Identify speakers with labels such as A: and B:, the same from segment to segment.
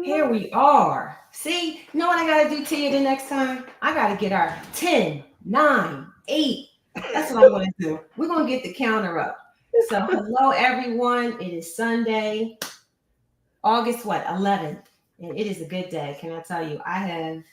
A: Here we are. See, you know what I got to do to you the next time? I got to get our 10, 9, 8. That's what I'm going to do. We're going to get the counter up. So, hello, everyone. It is Sunday, August what, 11th. And it is a good day. Can I tell you? I have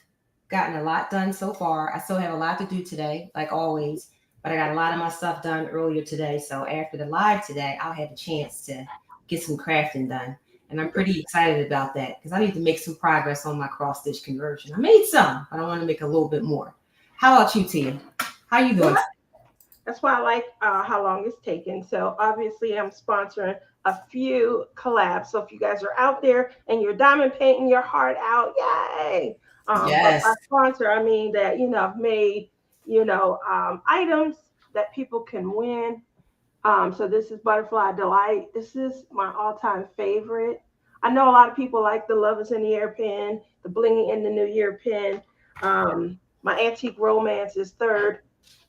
A: gotten a lot done so far. I still have a lot to do today, like always. But I got a lot of my stuff done earlier today. So, after the live today, I'll have a chance to get some crafting done. And I'm pretty excited about that because I need to make some progress on my cross stitch conversion. I made some, but I want to make a little bit more. How about you, Tia? How you doing?
B: Well, that's why I like how long it's taken. So obviously, I'm sponsoring a few collabs. So if you guys are out there and you're diamond painting your heart out, yay! But
A: Yes.
B: by sponsor, I mean that I've made items that people can win. So this is Butterfly Delight. This is my all-time favorite. I know a lot of people like the Love is in the Air pen, the Bling in the New Year pen. My Antique Romance is third,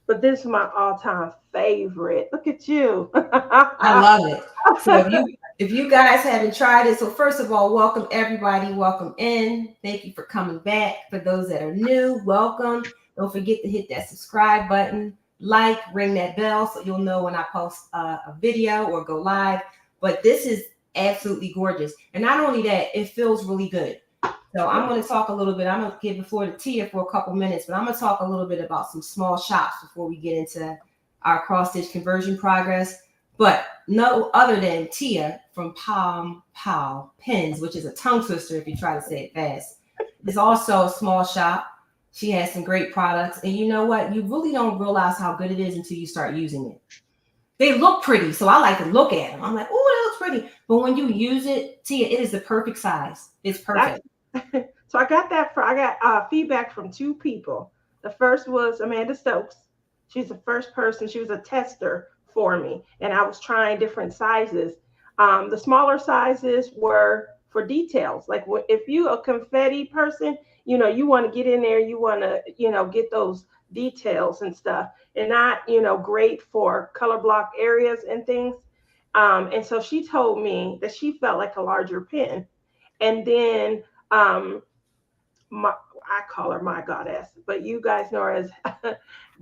B: but this is my all-time favorite. Look at you.
A: I love it. So if you guys haven't tried it, so first of all, welcome everybody. Welcome in. Thank you for coming back. For those that are new, welcome. Don't forget to hit that subscribe button, like, ring that bell so you'll know when I post a video or go live. But this is absolutely gorgeous. And not only that, it feels really good. So I'm going to talk a little bit. I'm going to give the floor to Tia for a couple minutes, but I'm going to talk a little bit about some small shops before we get into our cross stitch conversion progress. But no other than Tia from Palm Pow Pins, which is a tongue twister if you try to say it fast. It's also a small shop. She has some great products. And you know what? You really don't realize how good it is until you start using it. They look pretty, so I like to look at them. I'm like, oh, that looks pretty. But when you use it, Tia, it is the perfect size. It's
B: That's
A: perfect.
B: so I got feedback from two people. The first was Amanda Stokes. She's the first person. She was a tester for me, and I was trying different sizes. The smaller sizes were for details. Like if you a confetti person, you want to get in there, you want to get those details and stuff, and not great for color block areas and things. And so she told me that she felt like a larger pen, and then um, my, I call her my goddess, but you guys know her as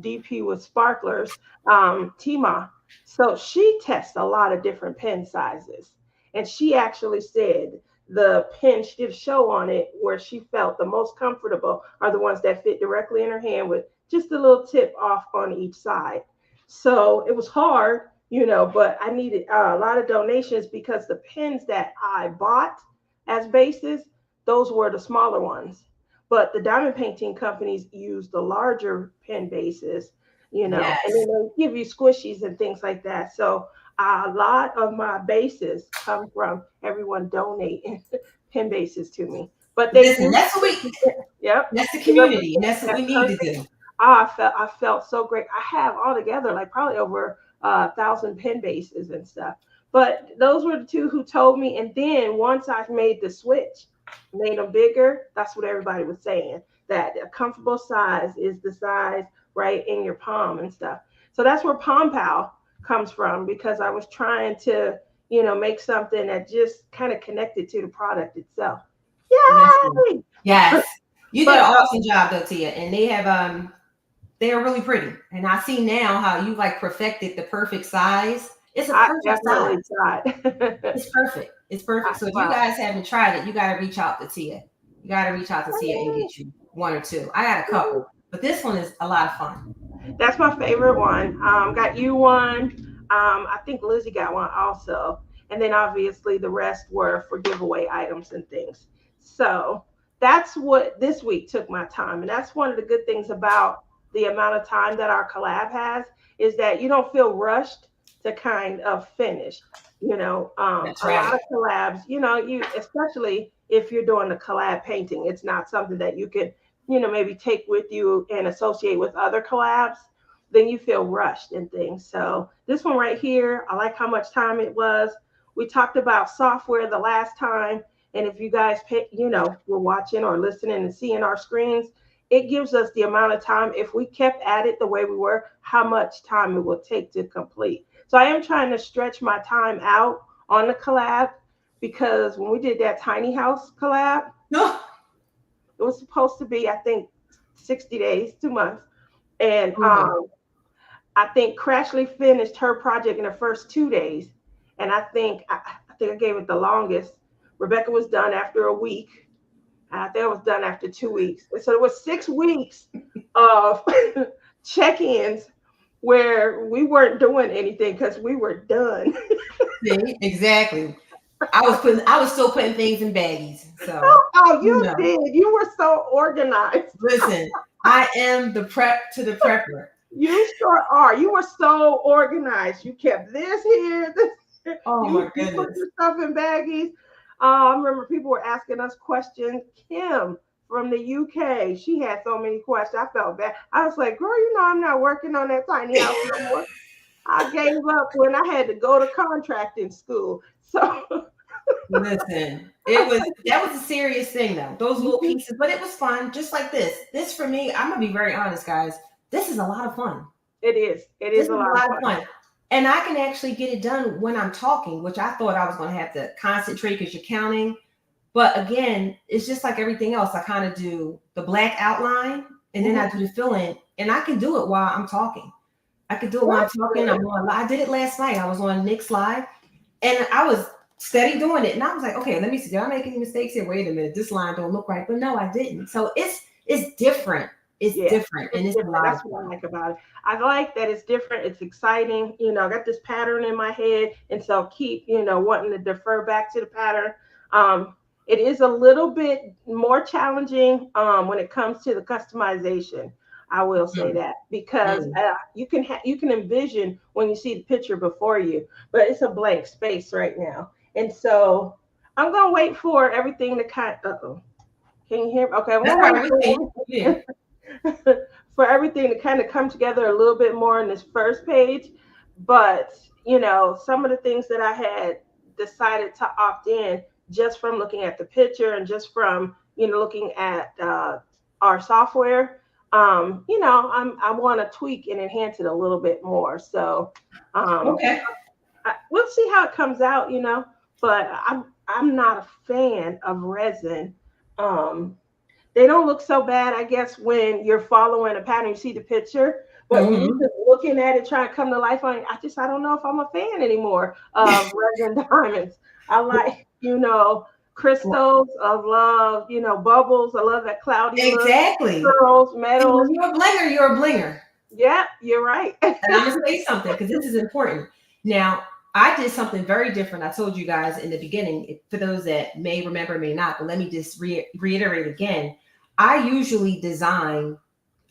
B: DP with sparklers, Tima. So she tests a lot of different pen sizes. And she actually said the pen she did a show on it where she felt the most comfortable are the ones that fit directly in her hand with just a little tip off on each side. So it was hard, but I needed a lot of donations because the pens that I bought as bases, those were the smaller ones. But the diamond painting companies use the larger pen bases, and
A: Yes.
B: then they give you squishies and things like that. So a lot of my bases come from everyone donating pen bases to me. But they
A: Listen,
B: do represent, yep,
A: that's the
B: they
A: community, and
B: represent
A: that's what
B: that
A: we need to
B: perfect.
A: do.
B: I felt so great. I have altogether like probably over 1,000 pen bases and stuff. But those were the two who told me. And then once I made the switch, made them bigger, that's what everybody was saying. That a comfortable size is the size right in your palm and stuff. So that's where Palm Pal comes from because I was trying to, make something that just kind of connected to the product itself.
A: Listen,
B: Yay!
A: yes, you did an
B: But
A: awesome job, though, Tia, and they are really pretty. And I see now how you like perfected the perfect size. It's a
B: I
A: perfect size.
B: definitely tried.
A: It's perfect. It's perfect.
B: I,
A: So if you
B: well,
A: guys haven't tried it, you got to reach out to Tia. You got to reach out to Tia and get you one or two. I got a couple, but this one is a lot of fun.
B: that's my favorite one. Got you one. I think Lizzie got one also. And then obviously the rest were for giveaway items and things. So that's what this week took my time. And that's one of the good things about the amount of time that our collab has is that you don't feel rushed to kind of finish.
A: That's
B: A lot
A: right.
B: of collabs, you especially if you're doing a collab painting, it's not something that you could maybe take with you and associate with other collabs, then you feel rushed and things. So this one right here, I like how much time it was. We talked about software the last time, and if you guys were watching or listening and seeing our screens, it gives us the amount of time if we kept at it the way we were, how much time it will take to complete. So I am trying to stretch my time out on the collab because when we did that tiny house collab,
A: No.
B: it was supposed to be, I think, 60 days, 2 months. And
A: Mm.
B: I think Crashly finished her project in the first 2 days. And I think I gave it the longest. Rebecca was done after a week. I think I was done after 2 weeks. So it was 6 weeks of check-ins where we weren't doing anything because we were done.
A: See, exactly. I was still putting things in baggies. So
B: Oh,
A: you
B: you
A: know.
B: did. You were so organized.
A: Listen, I am the prep to the prepper.
B: You sure are. You were so organized. You kept this here, this here.
A: Oh my
B: You put
A: goodness.
B: your stuff in baggies. I remember people were asking us questions. Kim from the UK, she had so many questions. I felt bad. I was like, girl, I'm not working on that tiny house no more. I gave up when I had to go to contracting school. So
A: Listen, that was a serious thing though. Those little pieces, but it was fun. Just like this. This for me, I'm gonna be very honest, guys. This is a lot of fun.
B: it is. It
A: This
B: is
A: is
B: a
A: a
B: lot of
A: lot of
B: fun.
A: fun. And I can actually get it done when I'm talking, which I thought I was gonna have to concentrate because you're counting. But again, it's just like everything else. I kind of do the black outline and then I do the fill in, and I can do it while I'm talking. I could do it while I'm talking. I did it last night. I was on Nick's live and I was steady doing it. And I was like, okay, let me see. Did I make any mistakes here? Wait a minute. This line don't look right. But no, I didn't. So it's different. It's
B: Yeah,
A: different. And
B: it's
A: it's a
B: different.
A: lot of
B: That's what I
A: fun.
B: like about it. I like that it's different. It's exciting. I got this pattern in my head, and so keep wanting to defer back to the pattern. It is a little bit more challenging when it comes to the customization. I will say
A: Mm,
B: that because
A: mm.
B: you can envision when you see the picture before you, but it's a blank space right now, and so I'm gonna wait for everything to kind. Uh-oh. Can you hear me? Okay, I'm
A: That's
B: gonna
A: how
B: wait
A: we see.
B: for
A: Yeah.
B: for everything to kind of come together a little bit more in this first page. But, some of the things that I had decided to opt in just from looking at the picture and just from, looking at our software, I want to tweak and enhance it a little bit more. So um,
A: Okay.
B: we'll see how it comes out, but I'm not a fan of resin. Um, they don't look so bad, I guess, when you're following a pattern, you see the picture. But when you're
A: Hmm.
B: just looking at it, trying to come to life on it, I don't know if I'm a fan anymore of resin diamonds. I like, crystals. I love, bubbles. I love that cloudy look.
A: Exactly.
B: Pearls,
A: See,
B: metals.
A: when you're a blinger, you're a blinger.
B: Yeah, you're right.
A: And I'm gonna say something because this is important. Now, I did something very different. I told you guys in the beginning, for those that may remember, may not, but let me just reiterate again. I usually design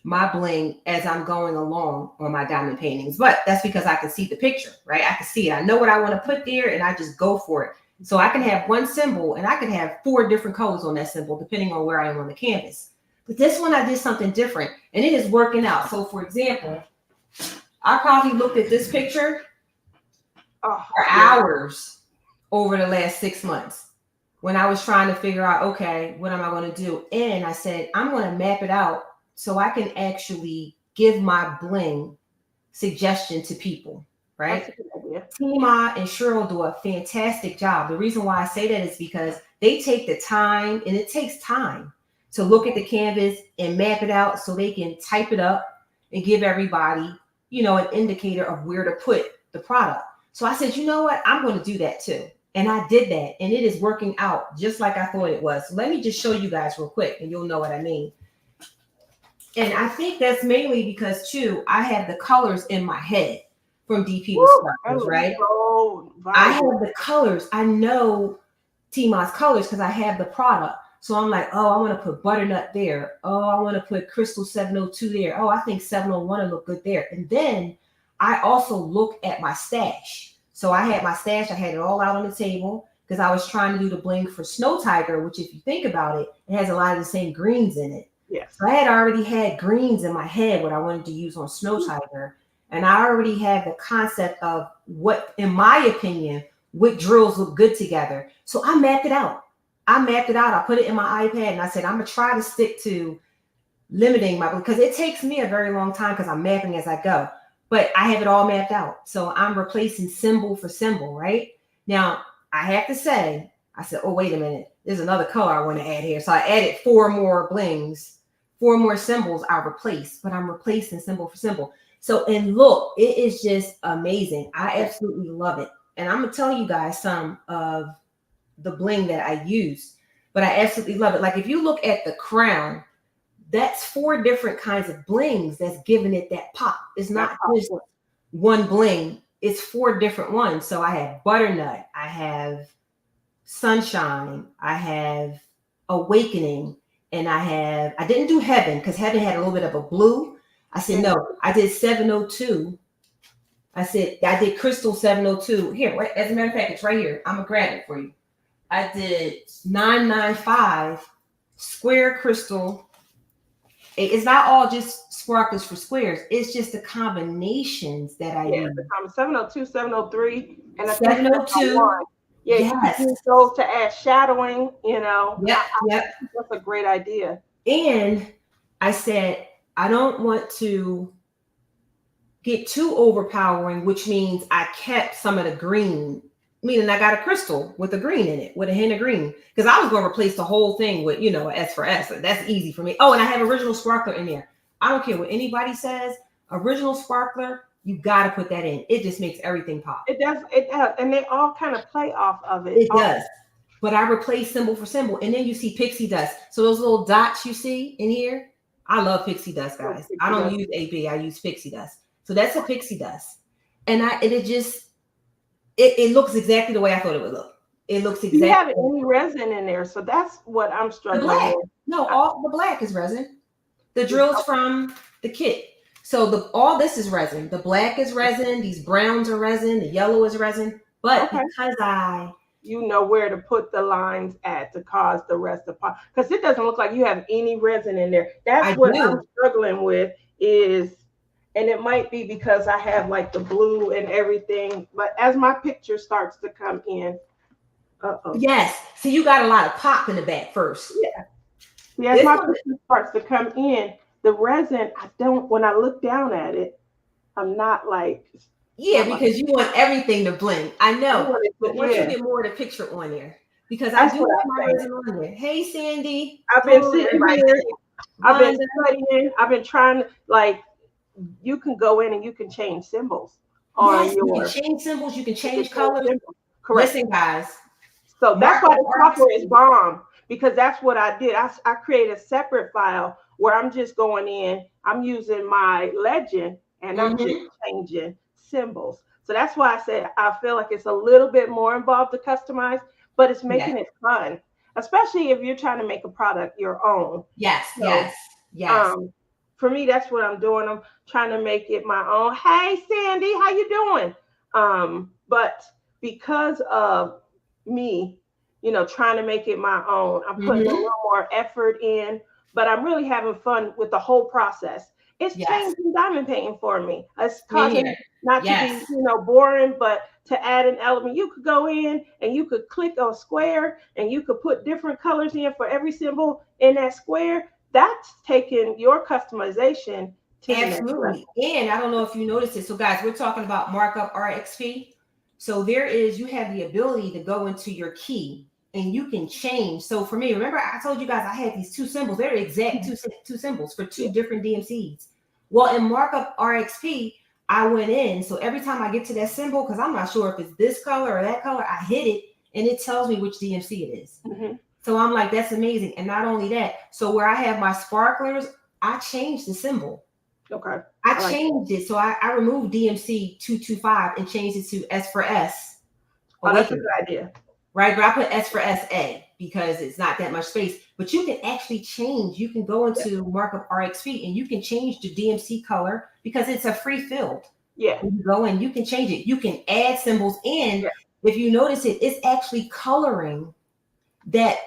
A: my bling as I'm going along on my diamond paintings, but that's because I can see the picture, right? I can see it. I know what I want to put there, and I just go for it. So I can have one symbol, and I can have 4 different colors on that symbol, depending on where I am on the canvas. But this one, I did something different, and it is working out. So, for example, I probably looked at this picture
B: Oh,
A: for
B: yeah.
A: hours over the last 6 months when I was trying to figure out, okay, what am I going to do? And I said, I'm going to map it out so I can actually give my bling suggestion to people,
B: That's a
A: right?
B: good idea.
A: Tima and Cheryl do a fantastic job. The reason why I say that is because they take the time, and it takes time to look at the canvas and map it out so they can type it up and give everybody, an indicator of where to put the product. So I said, you know what? I'm going to do that too. And I did that, and it is working out just like I thought it was. So let me just show you guys real quick, and you'll know what I mean. And I think that's mainly because too, I have the colors in my head from DP with
B: Woo, that
A: Sparkles,
B: looks
A: right?
B: so
A: I have
B: vibrant.
A: the colors. I know Tima's colors because I have the product. So I'm like, oh, I want to put butternut there. Oh, I want to put crystal 702 there. Oh, I think 701 will look good there. And then I also look at my stash. So I had my stash. I had it all out on the table because I was trying to do the bling for Snow Tiger, which if you think about it, it has a lot of the same greens in it.
B: Yes.
A: So I had already had greens in my head what I wanted to use on Snow Tiger. And I already had the concept of what, in my opinion, what drills look good together. So I mapped it out. I put it in my iPad and I said, I'm going to try to stick to limiting because it takes me a very long time because I'm mapping as I go. But I have it all mapped out. So I'm replacing symbol for symbol, right? Now, I have to say, I said, oh, wait a minute. There's another color I want to add here. So I added 4 more blings, 4 more symbols I replaced, but I'm replacing symbol for symbol. So, and look, it is just amazing. I absolutely love it. And I'm going to tell you guys some of the bling that I use, but I absolutely love it. Like if you look at the crown, that's 4 different kinds of blings that's giving it that pop. It's not just one bling. It's 4 different ones. So I have butternut, I have sunshine, I have awakening, and I didn't do heaven because heaven had a little bit of a blue. I said, no, I did 702. I did crystal 702. Here, right, as a matter of fact, it's right here. I'm gonna grab it for you. I did 995 square crystal. It's not all just sparklers for squares. It's just the combinations that I use.
B: The 702, 703, and
A: 702.
B: Yeah,
A: yes.
B: You can use those to add shadowing, you know.
A: Yep.
B: That's a great idea.
A: And I said, I don't want to get too overpowering, which means I kept some of the green, meaning I got a crystal with a green in it, with a hint of green, because I was going to replace the whole thing with, you know, S for S. That's easy for me. Oh, and I have original sparkler in there. I don't care what anybody says. Original sparkler, you got to put that in. It just makes everything pop.
B: It does. And they all kind of play off of it.
A: It does. But I replace symbol for symbol. And then you see pixie dust. So those little dots you see in here, I love pixie dust, guys. I don't use AB. I use pixie dust. So that's a pixie dust. And it looks exactly the way I thought it would look. It looks exactly.
B: You have any resin in there. So that's what I'm struggling with.
A: No, all the black is resin. The drill's from the kit. So all this is resin. The black is resin. These browns are resin. The yellow is resin. But because
B: you know where to put the lines at to cause the rest of pop, because it doesn't look like you have any resin in there. That's what I'm struggling with is, and it might be because I have like the blue and everything. But as my picture starts to come in,
A: yes. So you got a lot of pop in the back first.
B: Yeah. As my picture starts to come in, the resin, when I look down at it, I'm not like.
A: Yeah, because you want everything to blend. I know. But once you get more of the picture on there, because I do have my resin on there. Hey, Sandy.
B: I've been sitting here. I've been studying. I've been trying to, like, you can go in and you can change symbols.
A: You can change symbols. You can change colors.
B: Correct.
A: Listen, guys.
B: So that's why the software is bomb, because that's what I did. I created a separate file where I'm just going in. I'm using my legend and I'm just changing symbols. So that's why I said I feel like it's a little bit more involved to customize, but it's making it fun, especially if you're trying to make a product your own.
A: Yes.
B: For me, that's what I'm doing. I'm trying to make it my own. Hey, Sandy, how you doing? But because of me, you know, trying to make it my own, I'm putting a little more effort in, but I'm really having fun with the whole process. It's changing diamond painting for me. It's causing not to be, you know, boring, but to add an element. You could go in and you could click a square and you could put different colors in for every symbol in that square. That's taking your customization to the next level.
A: And I don't know if you noticed it. So guys, we're talking about MarkUp R-XP. So you have the ability to go into your key and you can change. So for me, remember I told you guys I had these 2 symbols. They're exact two symbols for 2 different DMCs. Well, in MarkUp R-XP, I went in. So every time I get to that symbol, because I'm not sure if it's this color or that color, I hit it and it tells me which DMC it is. So I'm like, that's amazing. And not only that, so where I have my sparklers, I changed the symbol. I changed it. So I removed DMC 225 and changed it to S for S.
B: That's a good idea.
A: Right, but I put S for SA because it's not that much space. But you can actually change. You can go into MarkUp R-XP and you can change the DMC color because it's a free field.
B: Yeah.
A: You go in, you can change it. You can add symbols in. Yeah. If you notice it, it's actually coloring that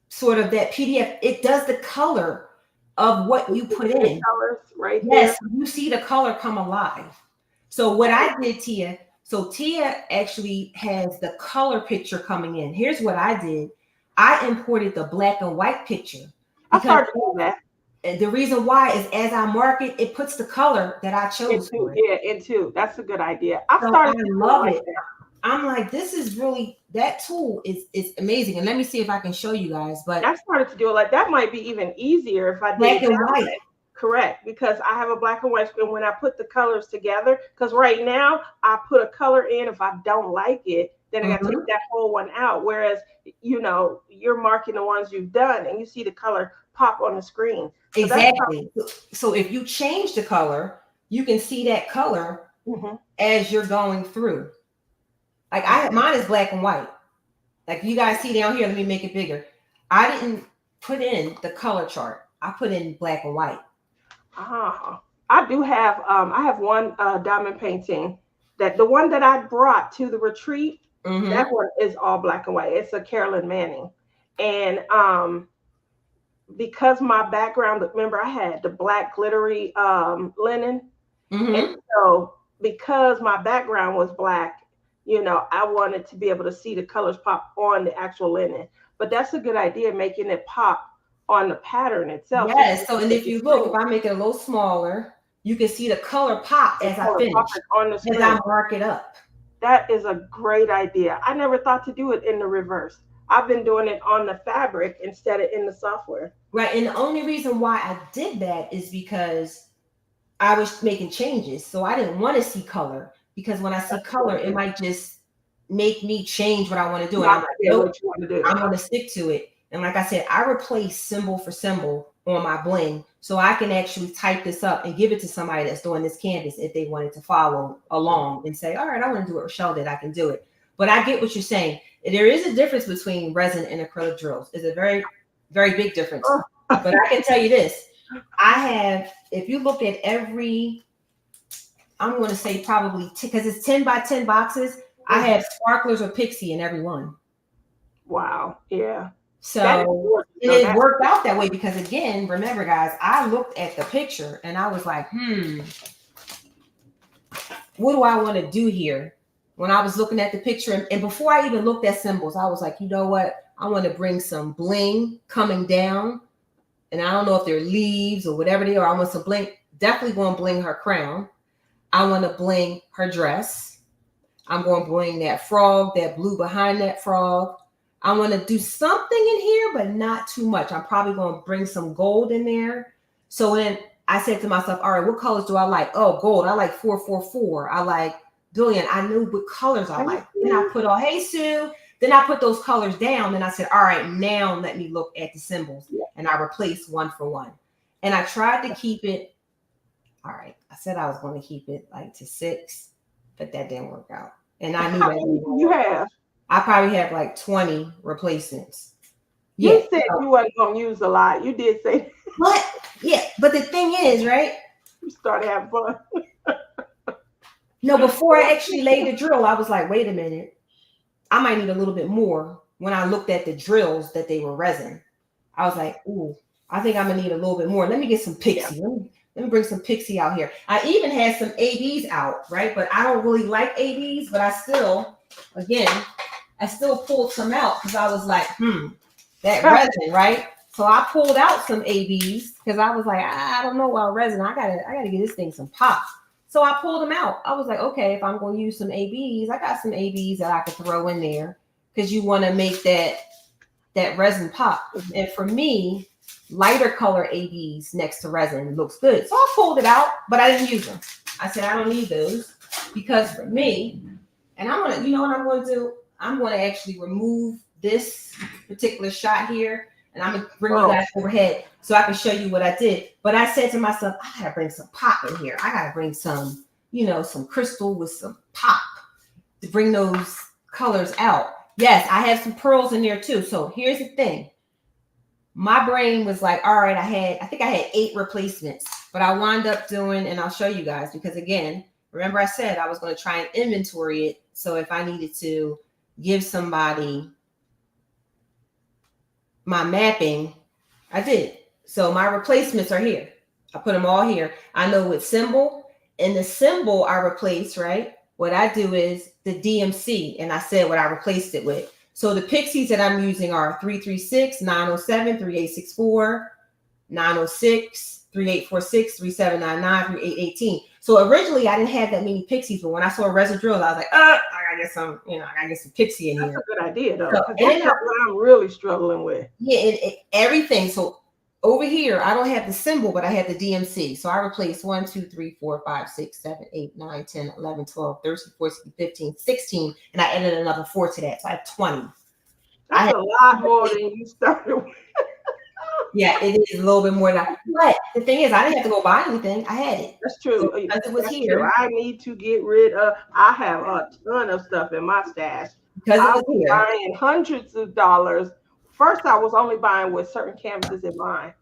A: sort of that PDF. It does the color of what you put in.
B: Colors right
A: there. You see the color come alive. So what I did, Tia. So Tia actually has the color picture coming in. Here's what I did. I imported the black and white picture.
B: I started doing that.
A: And the reason why is as I mark it, it puts the color that I chose.
B: Into. That's a good idea. I love it.
A: I'm like, this is really, that tool is amazing. And let me see if I can show you guys. But
B: I started to do it like that. Might be even easier if I did
A: black
B: it
A: and
B: that
A: white.
B: way. Correct, because I have a black and white screen. When I put the colors together, because right now I put a color in. If I don't like it, then I got to take
A: Mhm.
B: that whole one out. Whereas, you're marking the ones you've done, and you see the color pop on the screen. So that's
A: Exactly. So if you change the color, you can see that color
B: how.
A: as you're going through. Like
B: Mhm.
A: mine is black and white. Like you guys see down here, let me make it bigger. I didn't put in the color chart. I put in black and white.
B: Ah, I do have I have one diamond painting that the one that I brought to the retreat, that
A: Mm-hmm.
B: one is all black and white. It's a Carolyn Manning. And because my background, remember I had the black glittery linen. And
A: Mm-hmm.
B: so because my background was black, I wanted to be able to see the colors pop on the actual linen. But that's a good idea, making it pop on the pattern itself so you can
A: Yes. So
B: see
A: and
B: it
A: if
B: on the
A: you look, if
B: screen.
A: I make it a little smaller, you can see the color pop
B: The
A: as I
B: color
A: finish,
B: popping on the
A: as I
B: screen.
A: mark it up.
B: That is a great idea. I never thought to do it in the reverse. I've been doing it on the fabric instead of in the software.
A: Right. And the only reason why I did that is because I was making changes. So I didn't want to see color because when I see
B: That's a good
A: color, it
B: idea.
A: might just make me change what I want to do. And I'm
B: Not
A: like,
B: forget
A: nope,
B: what you want to do.
A: I'm going to stick to it. And like I said, I replace symbol for symbol on my bling. So I can actually type this up and give it to somebody that's doing this canvas if they wanted to follow along and say, all right, I want to do what Rochelle did. I can do it. But I get what you're saying. There is a difference between resin and acrylic drills. It's a very, very big difference. But I can tell you this. I have, if you look at every, I'm going to say probably, because it's 10 by 10 boxes, I have sparklers or pixie in every one.
B: Wow. Yeah. That is
A: So
B: gorgeous though.
A: it worked out that way because, again, remember, guys, I looked at the picture and I was like, what do I want to do here? When I was looking at the picture, and before I even looked at symbols, I was like, you know what? I want to bring some bling coming down. And I don't know if they're leaves or whatever they are. I want some bling. Definitely going to bling her crown. I want to bling her dress. I'm going to bling that frog, that blue behind that frog. I want to do something in here, but not too much. I'm probably going to bring some gold in there. So then I said to myself, all right, what colors do I like? Oh, gold. I like 444. I like billion. I knew what colors I like. Then I put all, hey, Sue. Then I put those colors down. Then I said, all right, now let me look at the symbols. And I replaced one for one. And I tried to keep it. All right. I said I was going to keep it like to 6, but that didn't work out. And I knew
B: How
A: that
B: many
A: didn't
B: do you
A: work.
B: have?
A: I probably have like 20 replacements. Yeah.
B: You said you wasn't gonna use a lot. You did say
A: But yeah, but the thing is, right?
B: you started having fun.
A: No, before I actually laid the drill, I was like, wait a minute. I might need a little bit more. When I looked at the drills that they were resin, I was like, ooh, I think I'm gonna need a little bit more. Let me get some
B: Yeah.
A: pixie. Let me bring some pixie out here. I even had some ABs out, right? But I don't really like ABs, but I still, again, I still pulled some out because I was like, that resin, right? So I pulled out some ABs because I was like, I don't know about resin. I gotta get this thing some pop. So I pulled them out. I was like, okay, if I'm gonna use some ABs, I got some ABs that I could throw in there because you want to make that resin pop. And for me, lighter color ABs next to resin looks good. So I pulled it out, but I didn't use them. I said I don't need those because for me, and I'm gonna, you know what I'm gonna do? I'm gonna actually remove this particular shot here, and I'm gonna bring you guys overhead so I can show you what I did. But I said to myself, I gotta bring some pop in here. I gotta bring some, some crystal with some pop to bring those colors out. Yes, I have some pearls in there too. So here's the thing. My brain was like, all right, I think I had 8 replacements, but I wound up doing, and I'll show you guys because again, remember I said I was going to try and inventory it. So if I needed to give somebody my mapping, I did. So my replacements are here. I put them all here. I know what symbol, and the symbol I replace, right? What I do is the DMC, and I said what I replaced it with. So the pixies that I'm using are 336, 907, 3864, 906, 3846, 3799, 3818. So originally I didn't have that many pixies, but when I saw resin drills, I was like, I gotta get some, I gotta get some pixie in
B: That's
A: here.
B: a good idea though,
A: So
B: because that's what I'm really struggling with.
A: Yeah, everything. So over here, I don't have the symbol, but I have the DMC. So I replaced 1, 2, 3, 4, 5, 6, 7, 8, 9, 10, 11, 12, 13, 14, 15, 16, and I added another 4 to that. So I have 20.
B: That's a lot more than you started with.
A: Yeah, it is a little bit more than that. But the thing is, I didn't have to go buy anything. I had it.
B: That's true.
A: So, because it was
B: That's
A: here.
B: true. I need to get rid of. I have a ton of stuff in my stash.
A: Because
B: I
A: it was
B: was
A: here.
B: buying hundreds of dollars. First, I was only buying with certain canvases in mind.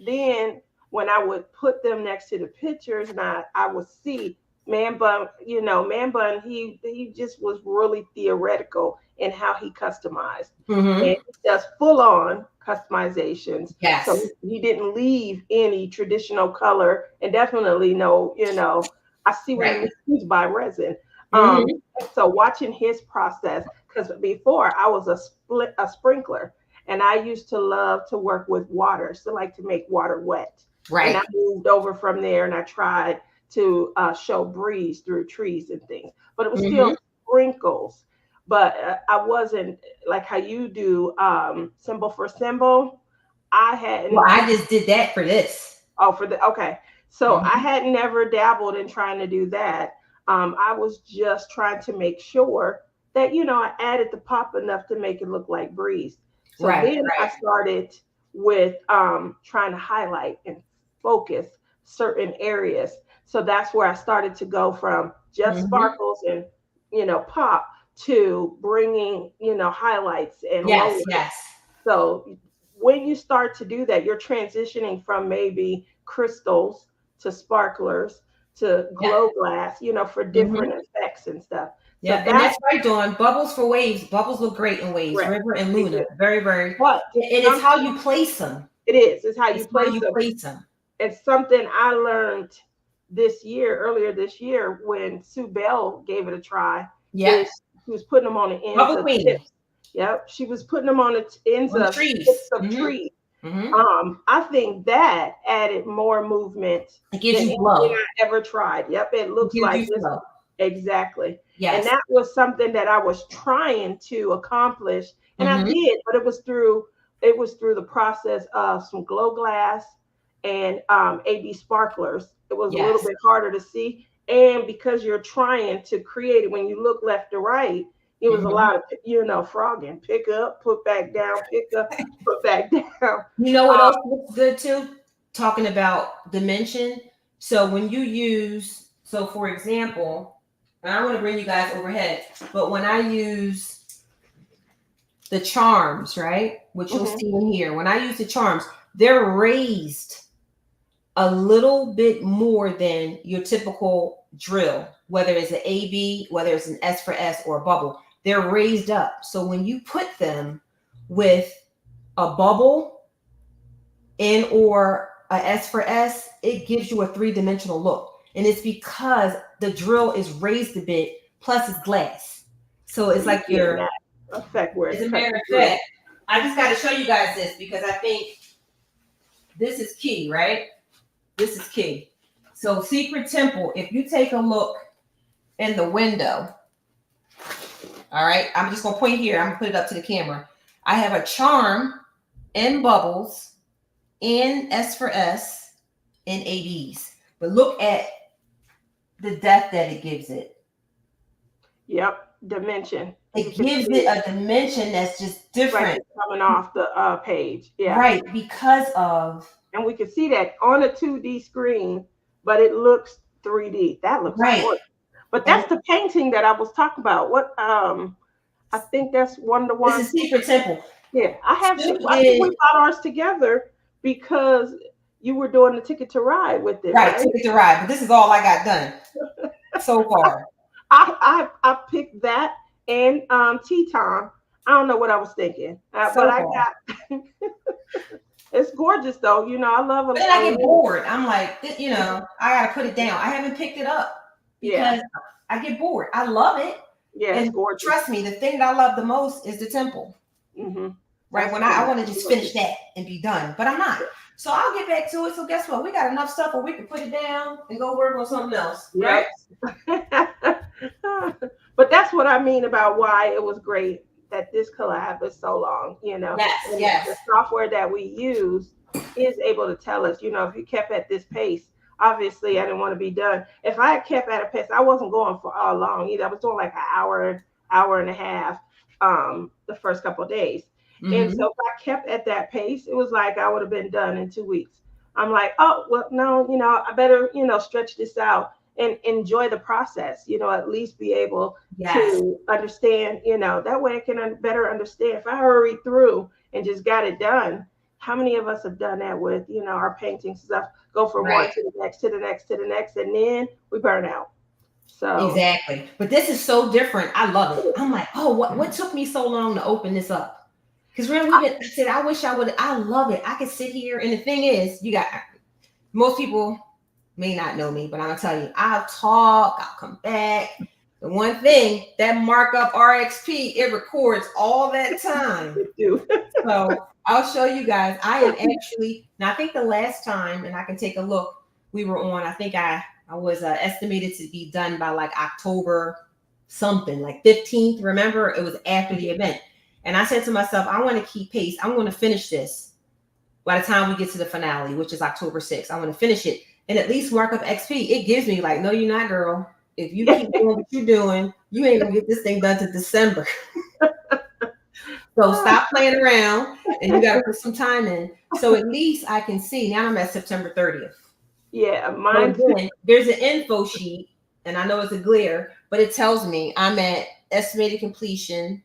B: Then, when I would put them next to the pictures, and I would see Man Bun. Man Bun. He just was really theoretical in how he customized, and he does full on customizations.
A: Yes.
B: So he didn't leave any traditional color, and definitely no. I see what he means by resin. So watching his process, because before I was a sprinkler, and I used to love to work with water, so like to make water wet.
A: Right.
B: And I moved over from there, and I tried to show breeze through trees and things, but it was still sprinkles. But I wasn't like how you do symbol for symbol. I hadn't.
A: Well, I just did that for this.
B: Oh, okay. So I had never dabbled in trying to do that. I was just trying to make sure that I added the pop enough to make it look like breeze. So then I started with trying to highlight and focus certain areas. So that's where I started to go from just sparkles and pop to bringing highlights and lowers.
A: Yes.
B: So when you start to do that, you're transitioning from maybe crystals to sparklers to glow glass, for different effects and stuff.
A: Yeah, so and that's right, Dawn. Bubbles for waves. Bubbles look great in waves. Right. River and Luna, very, very.
B: But
A: it's how you place them.
B: It is. It's how you place them. It's something I learned earlier this year, when Sue Bell gave it a try. Yeah. She was putting them on the ends of tips. Yep. She was putting them on the ends of trees. Trees. I think that added more movement
A: than anything I
B: ever tried. Yep. It looks like this. Exactly. Yes. And that was something that I was trying to accomplish. And I did, but it was through the process of some glow glass and AB sparklers. It was a little bit harder to see. And because you're trying to create it, when you look left to right, it was a lot of, frogging. Pick up, put back down, pick up, put back down.
A: You know what else looks good too? Talking about dimension. So when you use, for example, and I want to bring you guys overhead, but when I use the charms, right? Which you'll see in here. When I use the charms, they're raised a little bit more than your typical drill, whether it's an AB, whether it's an S for S or a bubble. They're raised up. So when you put them with a bubble in or a S for S, it gives you a 3-dimensional look. And it's because the drill is raised a bit, plus it's glass. So it's like your
B: effect where
A: it's a matter of fact. I just got to show you guys this because I think this is key, right? This is key. So Secret Temple, if you take a look in the window, all right, I'm just going to point here. I'm going to put it up to the camera. I have a charm in bubbles, in S for S, in ABs. But look at the depth that it gives it.
B: Yep, dimension.
A: It gives it a dimension that's just different.
B: Coming off the page. Yeah.
A: Right, because of...
B: And we can see that on a 2D screen, but it looks 3D. That looks good. But that's the painting that I was talking about. What I think that's one of the ones.
A: This is Secret Temple.
B: Yeah, I think we bought ours together because you were doing the Ticket to Ride with it.
A: Right, Ticket to Ride. But this is all I got done so far.
B: I picked that and Teton. I don't know what I was thinking, but I got. It's gorgeous though. I love it.
A: But then I get bored. I'm like, I gotta put it down. I haven't picked it up because I get bored. I love it.
B: Yeah,
A: and
B: it's gorgeous.
A: Trust me, the thing that I love the most is the temple. Right? When I want to just finish that and be done, but I'm not. So I'll get back to it. So guess what? We got enough stuff where we can put it down and go work on something else, right?
B: Yep. But that's what I mean about why it was great that this collab is so long,
A: Yes,
B: and
A: yes.
B: the software that we use is able to tell us, if you kept at this pace, obviously I didn't want to be done. If I had kept at a pace, I wasn't going for long either. I was doing like an hour and a half, the first couple of days. And
A: Mm-hmm.
B: so if I kept at that pace, it was like I would have been done in 2 weeks. I'm like, oh, well, no, I better, stretch this out and enjoy the process, at least be able
A: Yes.
B: to understand, that way I can better understand. If I hurry through and just got it done, how many of us have done that with, our paintings stuff, go from one
A: Right.
B: to the next, to the next, to the next, and then we burn out. So,
A: Exactly. But this is so different. I love it. I'm like, oh, what took me so long to open this up? Because really, I said, I wish I would. I love it. I could sit here, and the thing is, you got most people may not know me, but I'm gonna tell you, I'll talk, I'll come back. The one thing that MarkUp R-XP, it records all that time.
B: do.
A: So I'll show you guys. I am actually now. I think the last time, and I can take a look. We were on. I think I was estimated to be done by like October something, like 15th. Remember, it was after the event, and I said to myself, I want to keep pace. I'm going to finish this by the time we get to the finale, which is October 6th. I want to finish it, and at least MarkUp XP. It gives me like, no, you're not, girl. If you keep doing what you're doing, you ain't gonna get this thing done to December. So stop playing around and you got to put some time in. So at least I can see now I'm at September 30th.
B: Yeah,
A: So
B: mine too.
A: again, there's an info sheet and I know it's a glare, but it tells me I'm at estimated completion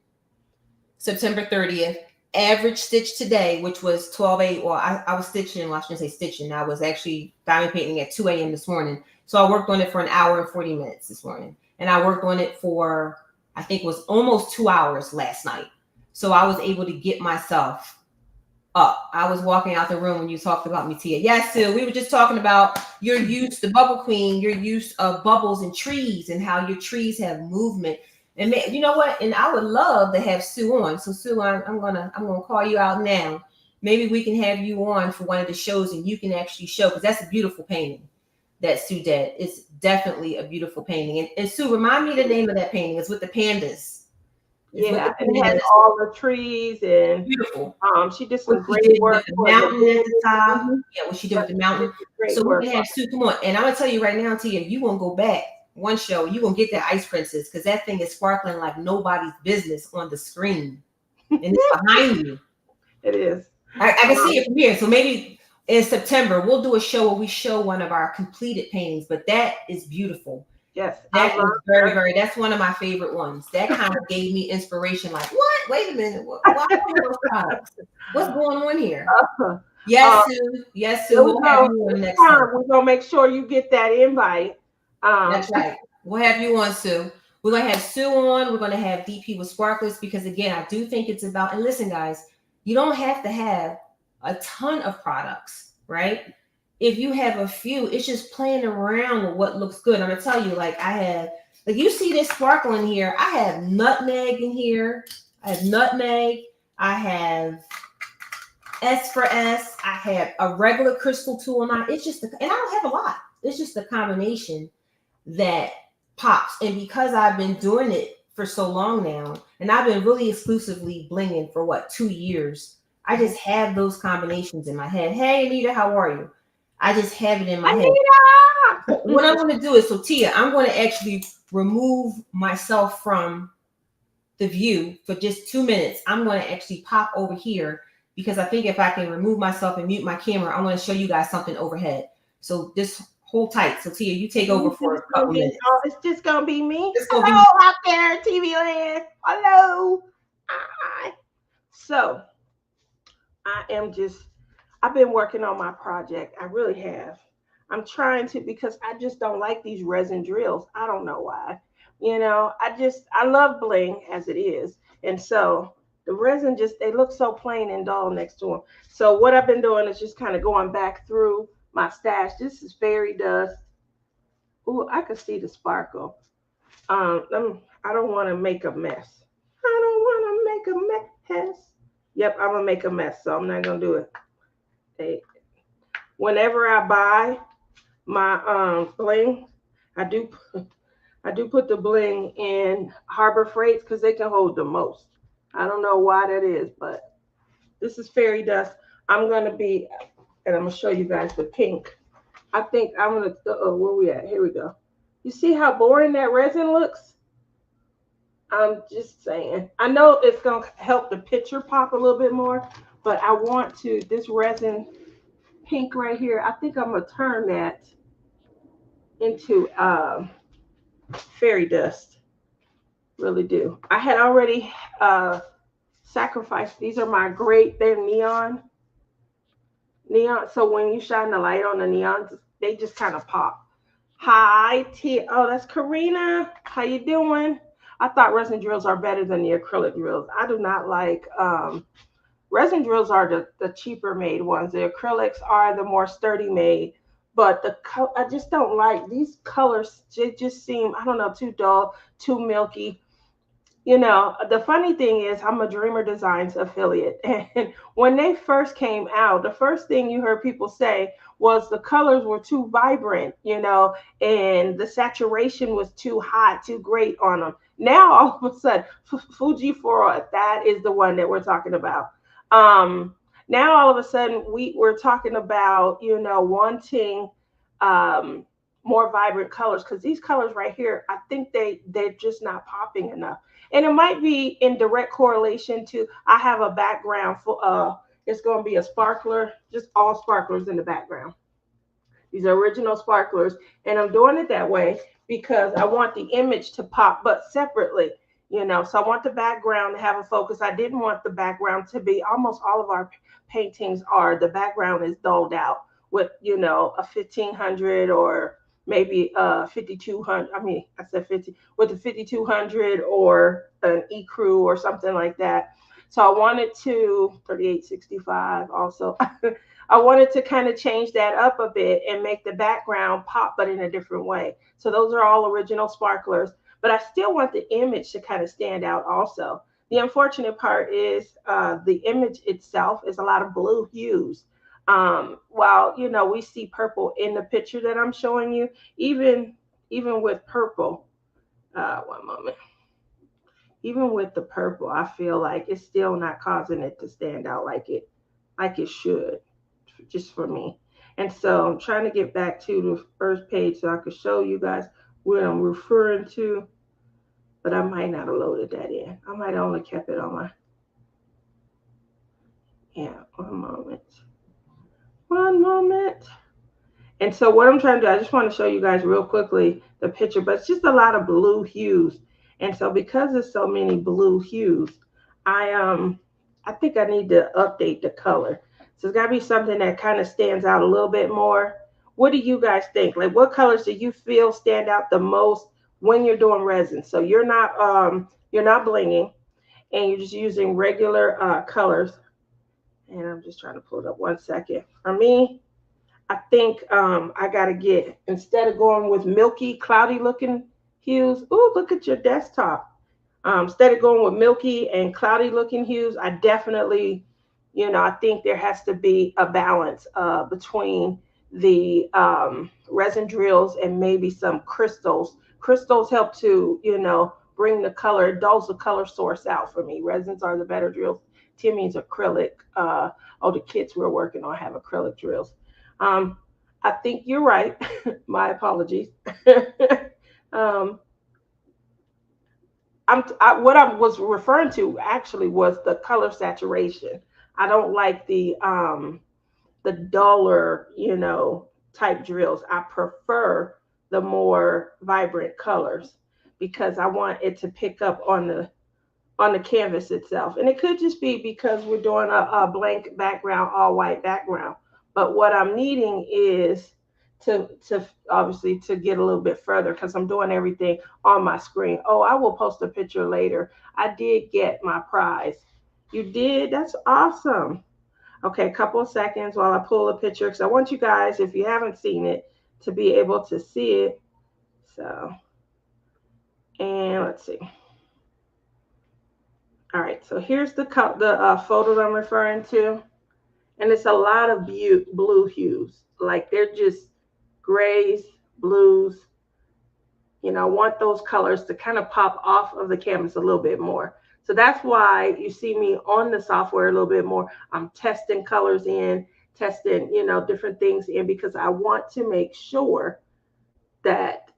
A: September 30th. Average stitch today, which was 12 8. Well, I was stitching, well, I shouldn't say stitching. I was actually diamond painting at 2 a.m. this morning. So I worked on it for an hour and 40 minutes this morning. And I worked on it for, I think it was almost 2 hours last night. So I was able to get myself up. I was walking out the room when you talked about me, Tia. Yes, Sue, we were just talking about your use, the bubble queen, your use of bubbles and trees and how your trees have movement. And you know what? And I would love to have Sue on. So Sue, I'm gonna call you out now. Maybe we can have you on for one of the shows and you can actually show, because that's a beautiful painting that Sue did. It's definitely a beautiful painting. And Sue, remind me the name of that painting. It's with the pandas. It's with
B: Yeah,
A: the
B: and it has
A: pandas.
B: all the trees, and
A: Beautiful.
B: she did
A: What
B: some
A: she
B: great
A: did with
B: work
A: the
B: for the
A: mountain at the
B: business.
A: top. Yeah, what she did
B: Yep,
A: with the
B: she did
A: mountain.
B: some great
A: So we
B: work.
A: can have Sue come on. And I'm gonna tell you right now, Tia, you won't go back one show, you gonna get that Ice Princess because that thing is sparkling like nobody's business on the screen. And it's behind you.
B: It is.
A: I can
B: Um,
A: see it from here. So maybe in September we'll do a show where we show one of our completed paintings, but that is beautiful.
B: yes, I
A: That
B: love
A: is very,
B: her.
A: very, that's one of my favorite ones. That kind of gave me inspiration. Like, what? Wait a minute. Why are those products? What's going on here?
B: Uh,
A: Yes, Sue. Yes, Sue.
B: there we
A: We'll have
B: go.
A: you on
B: Next
A: next time.
B: time we're gonna make sure you get that invite.
A: That's right. We'll have you on, Sue. We're going to have Sue on. We're going to have DP with Sparklers because, again, I do think it's about, and listen, guys, you don't have to have a ton of products, right? If you have a few, it's just playing around with what looks good. I'm going to tell you, like, I have, like, you see this sparkle in here. I have nutmeg in here. I have nutmeg. I have S for S. I have a regular crystal tool knot. It's just, and I don't have a lot. It's just a combination that pops. And because I've been doing it for so long now, and I've been really exclusively blinging for what, 2 years, I just have those combinations in my head. Hey, Anita, how are you? I just have it in my head.
B: Anita!
A: What I'm going to do is, so Tia, I'm going to actually remove myself from the view for just 2 minutes. I'm going to actually pop over here because I think if I can remove myself and mute my camera, I'm going to show you guys something overhead. So this hold tight. So Tia, you take over for a couple minutes.
B: It's just gonna be me.
A: It's gonna
B: Hello
A: be
B: out there, TV land. Hello. Hi. So I've been working on my project. I really have. I'm trying to, because I just don't like these resin drills. I don't know why. I love bling as it is. And so the resin they look so plain and dull next to them. So what I've been doing is just kind of going back through my stash. This is fairy dust. Ooh, I can see the sparkle. I don't want to make a mess. I don't want to make a mess. Yep, I'm gonna make a mess, so I'm not gonna do it. Hey, Whenever I buy my bling, I do I do put the bling in Harbor Freights because they can hold the most. I don't know why that is, but this is fairy dust. I'm gonna be, and I'm gonna show you guys the pink. I think I'm gonna. Where we at? Here we go. You see how boring that resin looks? I'm just saying. I know it's gonna help the picture pop a little bit more, but I want to this resin pink right here. I think I'm gonna turn that into fairy dust. Really do. I had already sacrificed. These are my great. They're neon. So when you shine the light on the neons, they just kind of pop. Hi, T. Oh, that's Karina. How you doing? I thought resin drills are better than the acrylic drills. I do not like resin drills are the cheaper made ones. The acrylics are the more sturdy made. But I just don't like these colors. They just seem, I don't know, too dull, too milky. You know, the funny thing is, I'm a Dreamer Designs affiliate. And when they first came out, the first thing you heard people say was the colors were too vibrant, you know, and the saturation was too hot, too great on them. Now, all of a sudden, Fuji for that is the one that we're talking about. Um, Now, all of a sudden, we're talking about, you know, wanting um, more vibrant colors because these colors right here, I think they're just not popping enough, and it might be in direct correlation to I have a background for it's going to be a sparkler, just all sparklers in the background. These are original sparklers, and I'm doing it that way because I want the image to pop, but separately, you know. So I want the background to have a focus. I didn't want the background to be, almost all of our paintings are, the background is dulled out with, you know, a 1500 or maybe 5200. I mean, I said 50 with a 5200 or an ecru or something like that. So I wanted to 3865 also. I wanted to kind of change that up a bit and make the background pop, but in a different way. So those are all original sparklers, but I still want the image to kind of stand out also. The unfortunate part is the image itself is a lot of blue hues. While, you know, we see purple in the picture that I'm showing you, even with purple, one moment, even with the purple, I feel like it's still not causing it to stand out like it should, just for me. And so I'm trying to get back to the first page so I can show you guys what I'm referring to, but I might not have loaded that in. I might have only kept it on my, yeah, one moment. One moment. And so what I'm trying to do, I just want to show you guys real quickly the picture, but it's just a lot of blue hues. And so because there's so many blue hues, I think I need to update the color. So it's got to be something that kind of stands out a little bit more. What do you guys think? Like, what colors do you feel stand out the most when you're doing resin? So you're not blinging, and you're just using regular colors. And I'm just trying to pull it up 1 second. For me, I think I got to get, instead of going with milky, cloudy looking hues. Ooh, look at your desktop. Instead of going with milky and cloudy looking hues, I definitely, you know, I think there has to be a balance between the resin drills and maybe some crystals. Crystals help to, you know, bring the color, dulls the color source out for me. Resins are the better drills. Timmy's acrylic. The kits we're working on have acrylic drills. Um, I think you're right. My apologies. um, what I was referring to actually was the color saturation. I don't like the duller, you know, type drills. I prefer the more vibrant colors because I want it to pick up on the canvas itself. And it could just be because we're doing a blank background, all white background. But what I'm needing is to obviously to get a little bit further because I'm doing everything on my screen. Oh, I will post a picture later. I did get my prize. You did? That's awesome. Okay, a couple of seconds while I pull a picture because I want you guys, if you haven't seen it, to be able to see it. So, and let's see. All right, so here's the photo that I'm referring to. And it's a lot of blue hues. Like they're just grays, blues. You know, I want those colors to kind of pop off of the canvas a little bit more. So that's why you see me on the software a little bit more. I'm testing colors in, testing, you know, different things in, because I want to make sure that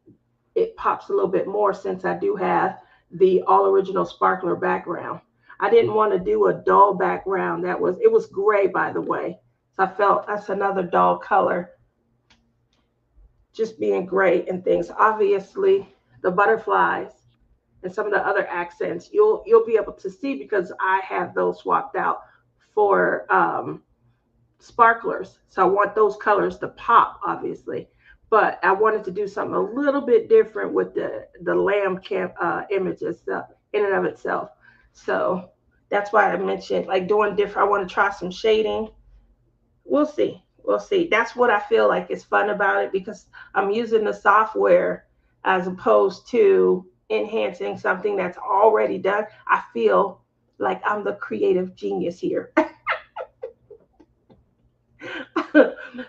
B: it pops a little bit more, since I do have the all original sparkler background. I didn't want to do a dull background. It was gray, by the way. So I felt that's another dull color, just being gray and things. Obviously, the butterflies and some of the other accents you'll be able to see, because I have those swapped out for sparklers. So I want those colors to pop, obviously. But I wanted to do something a little bit different with the lamb camp image itself, in and of itself. So that's why I mentioned like doing different. I want to try some shading. We'll see. We'll see. That's what I feel like is fun about it, because I'm using the software as opposed to enhancing something that's already done. I feel like I'm the creative genius here.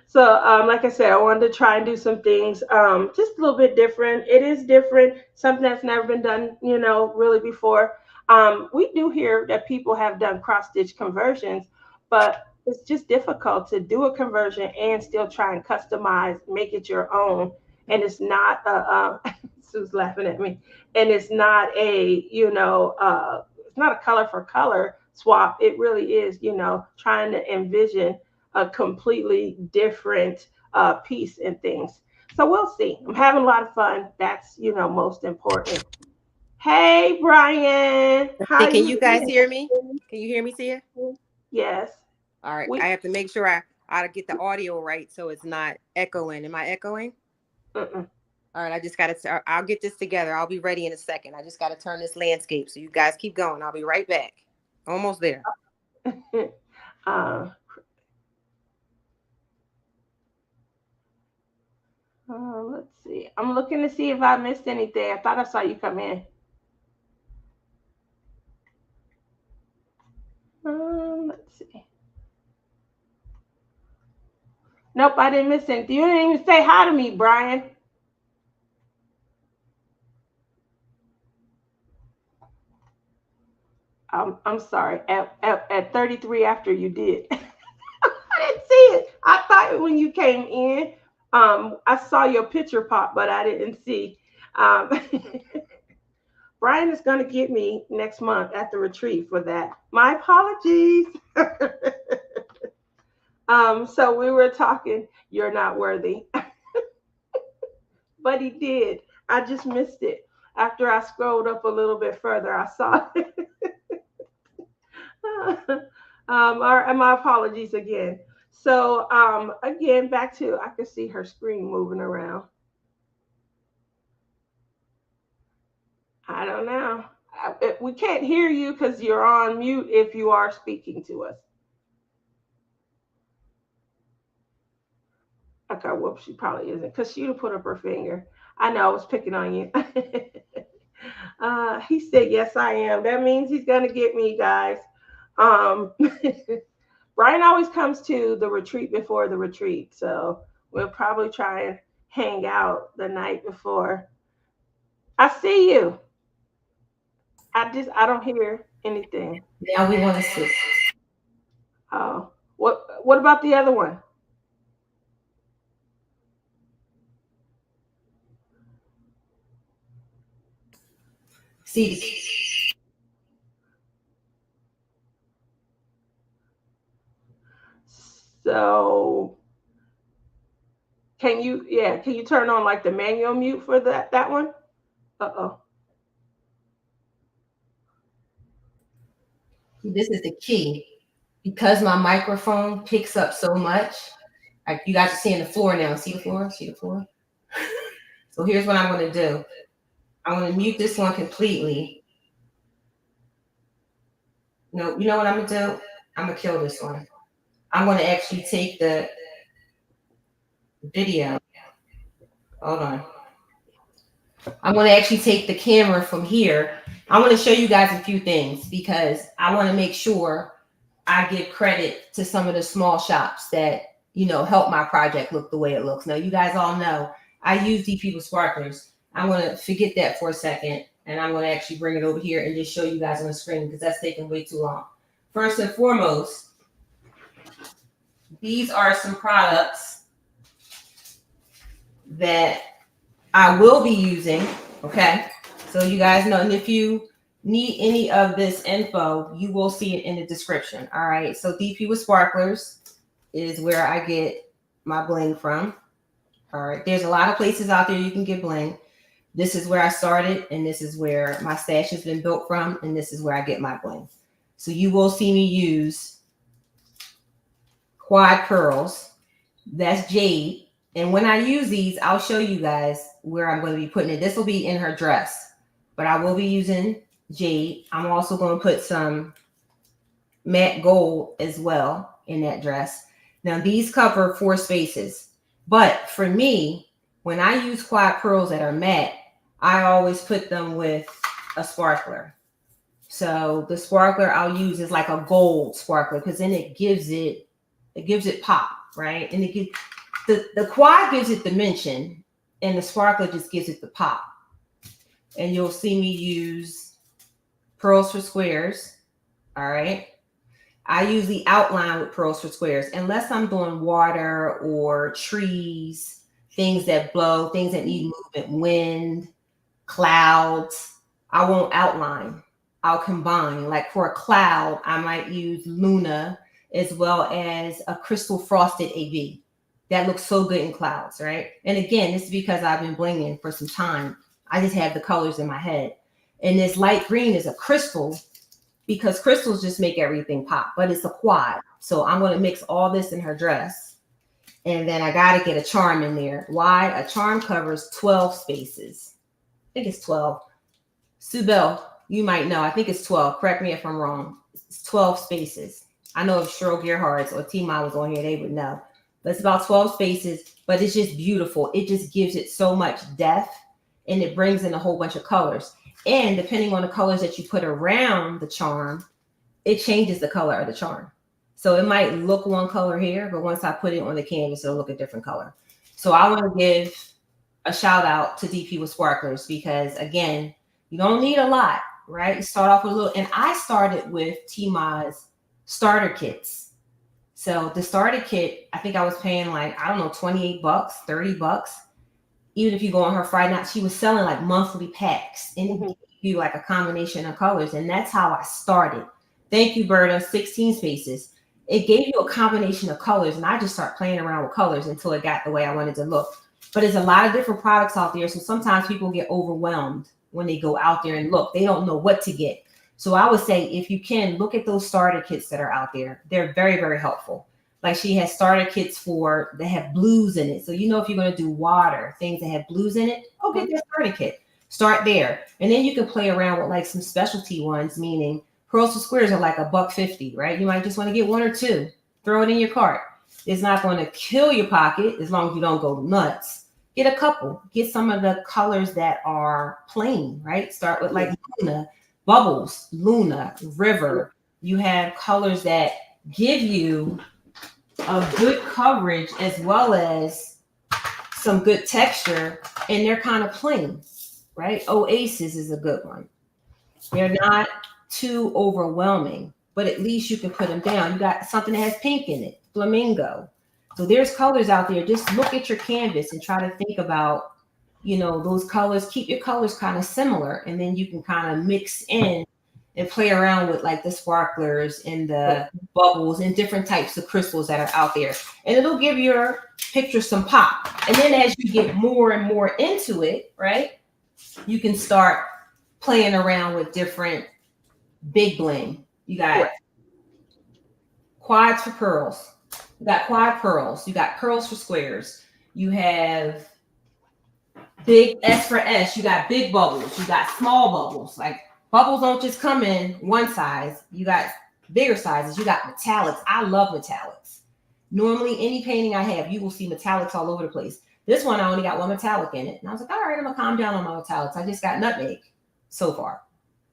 B: So like I said, I wanted to try and do some things just a little bit different. It is different, something that's never been done, you know, really before. We do hear that people have done cross stitch conversions, but it's just difficult to do a conversion and still try and customize, make it your own. And it's not Sue's laughing at me. And it's not a, you know, it's not a color for color swap. It really is, you know, trying to envision a completely different piece and things. So we'll see. I'm having a lot of fun. That's, you know, most important. Hey, Brian,
C: Hey,
B: how
C: can
B: you
C: you guys
B: doing?
C: hear me? Can you hear me, Sia?
B: Yes.
C: All right. I
B: We
C: have to make sure I get the audio right so it's not echoing. Am I echoing?
B: mm-mm.
C: All right. I just got to, I'll get this together. I'll be ready in a second. I just got to turn this landscape. So you guys keep going. I'll be right back. Almost there.
B: uh, let's see. I'm looking to see if I missed anything. I thought I saw you come in. Let's see. Nope, I didn't miss anything. You didn't even say hi to me, Brian. I'm sorry. At 33 after you did. I didn't see it. I thought when you came in, I saw your picture pop, but I didn't see. Um, Brian is going to get me next month at the retreat for that. My apologies. So we were talking, you're not worthy, but he did. I just missed it. After I scrolled up a little bit further, I saw it. And my apologies again. So again, back to I can see her screen moving around. I don't know. We can't hear you because you're on mute if you are speaking to us. Okay, whoops, she probably isn't because she'd have put up her finger. I know I was picking on you. He said, "Yes, I am." That means he's gonna get me, guys. Um, Brian always comes to the retreat before the retreat, so we'll probably try and hang out the night before. I see you. I don't hear anything.
A: Now we want to see.
B: Oh, what about the other one?
A: See,
B: So can you turn on like the manual mute for that one? Uh-oh.
A: this is the key. Because my microphone picks up so much, like you guys are seeing the floor now. See the floor? See the floor? So here's what I'm going to do. I'm going to mute this one completely. No, you know what I'm going to do? I'm going to kill this one. I'm going to actually take the video. Hold on. I'm going to actually take the camera from here. I want to show you guys a few things because I want to make sure I give credit to some of the small shops that, you know, help my project look the way it looks. Now, you guys all know I use DP with sparklers. I'm going to forget that for a second, and I'm going to actually bring it over here and just show you guys on the screen because that's taking way too long. First and foremost, these are some products that I will be using, okay? So you guys know, and if you need any of this info, you will see it in the description, all right? So DP with sparklers is where I get my bling from, all right? There's a lot of places out there you can get bling. This is where I started, and this is where my stash has been built from, and this is where I get my bling. So you will see me use quad pearls. That's jade. And when I use these, I'll show you guys where I'm going to be putting it. This will be in her dress, but I will be using jade. I'm also going to put some matte gold as well in that dress. Now, these cover 4 spaces, but for me, when I use quad pearls that are matte, I always put them with a sparkler. So the sparkler I'll use is like a gold sparkler because then it gives it pop, right? And it gives the quad gives it dimension, and the sparkler just gives it the pop. And you'll see me use pearls for squares. All right. I usually outline with pearls for squares unless I'm doing water or trees, things that blow, things that need movement, wind, clouds. I won't outline. I'll combine. Like for a cloud, I might use Luna as well as a crystal frosted AB. That looks so good in clouds, right? And again, this is because I've been blinging for some time. I just have the colors in my head. And this light green is a crystal because crystals just make everything pop, but it's a quad. So I'm going to mix all this in her dress. And then I got to get a charm in there. Why? A charm covers 12 spaces. I think it's 12. Subel, you might know. I think it's 12. Correct me if I'm wrong. It's 12 spaces. I know if Cheryl Gerhardt or T-Ma was on here, they would know. But it's about 12 spaces, but it's just beautiful. It just gives it so much depth, and it brings in a whole bunch of colors. And depending on the colors that you put around the charm, it changes the color of the charm. So it might look one color here, but once I put it on the canvas, it'll look a different color. So I want to give a shout out to DP with sparklers because, again, you don't need a lot, right? You start off with a little, and I started with T-Ma's starter kits. So the starter kit, I think I was paying like, I don't know, 28 bucks, 30 bucks. Even if you go on her Friday night, she was selling like monthly packs and it gave you like a combination of colors. And that's how I started. Thank you, Berta, 16 spaces. It gave you a combination of colors, and I just started playing around with colors until it got the way I wanted to look. But there's a lot of different products out there. So sometimes people get overwhelmed when they go out there and look. They don't know what to get. So I would say, if you can, look at those starter kits that are out there. They're very, very helpful. Like she has starter kits they have blues in it. So you know if you're going to do water, things that have blues in it, go get their starter kit. Start there. And then you can play around with like some specialty ones, meaning pearls for squares are like $1.50, right? You might just want to get 1 or 2. Throw it in your cart. It's not going to kill your pocket as long as you don't go nuts. Get a couple. Get some of the colors that are plain, right? Start with like Luna. Bubbles, Luna, River. You have colors that give you a good coverage as well as some good texture, and they're kind of plain, right? Oasis is a good one. They're not too overwhelming, but at least you can put them down. You got something that has pink in it, flamingo. So there's colors out there. Just look at your canvas and try to think about, you know, those colors. Keep your colors kind of similar, and then you can kind of mix in and play around with like the sparklers and the bubbles and different types of crystals that are out there. And it'll give your picture some pop. And then as you get more and more into it, right, you can start playing around with different big bling. You got quads for pearls. You got quad pearls. You got pearls for squares. You have big S for S. You got big bubbles. You got small bubbles. Like bubbles don't just come in one size. You got bigger sizes. You got metallics. I love metallics. Normally, any painting I have, you will see metallics all over the place. This one, I only got 1 metallic in it. And I was like, all right, I'm going to calm down on my metallics. I just got nutmeg so far.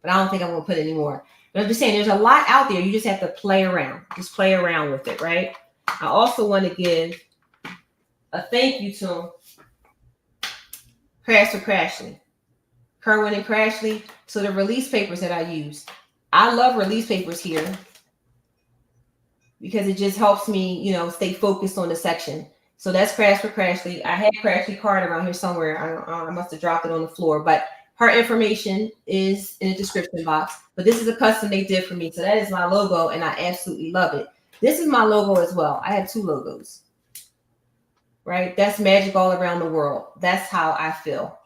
A: But I don't think I'm going to put any more. But I'm just saying there's a lot out there. You just have to play around. Just play around with it, right? I also want to give a thank you to Pastor Crashly, Kerwin and Crashly. So the release papers that I use, I love release papers here because it just helps me, you know, stay focused on the section. So that's Crashly. I had Crashly card around here somewhere. I must have dropped it on the floor, but her information is in the description box. But this is a custom they did for me. So that is my logo, and I absolutely love it. This is my logo as well. I have 2 logos. Right? That's magic all around the world. That's how I feel.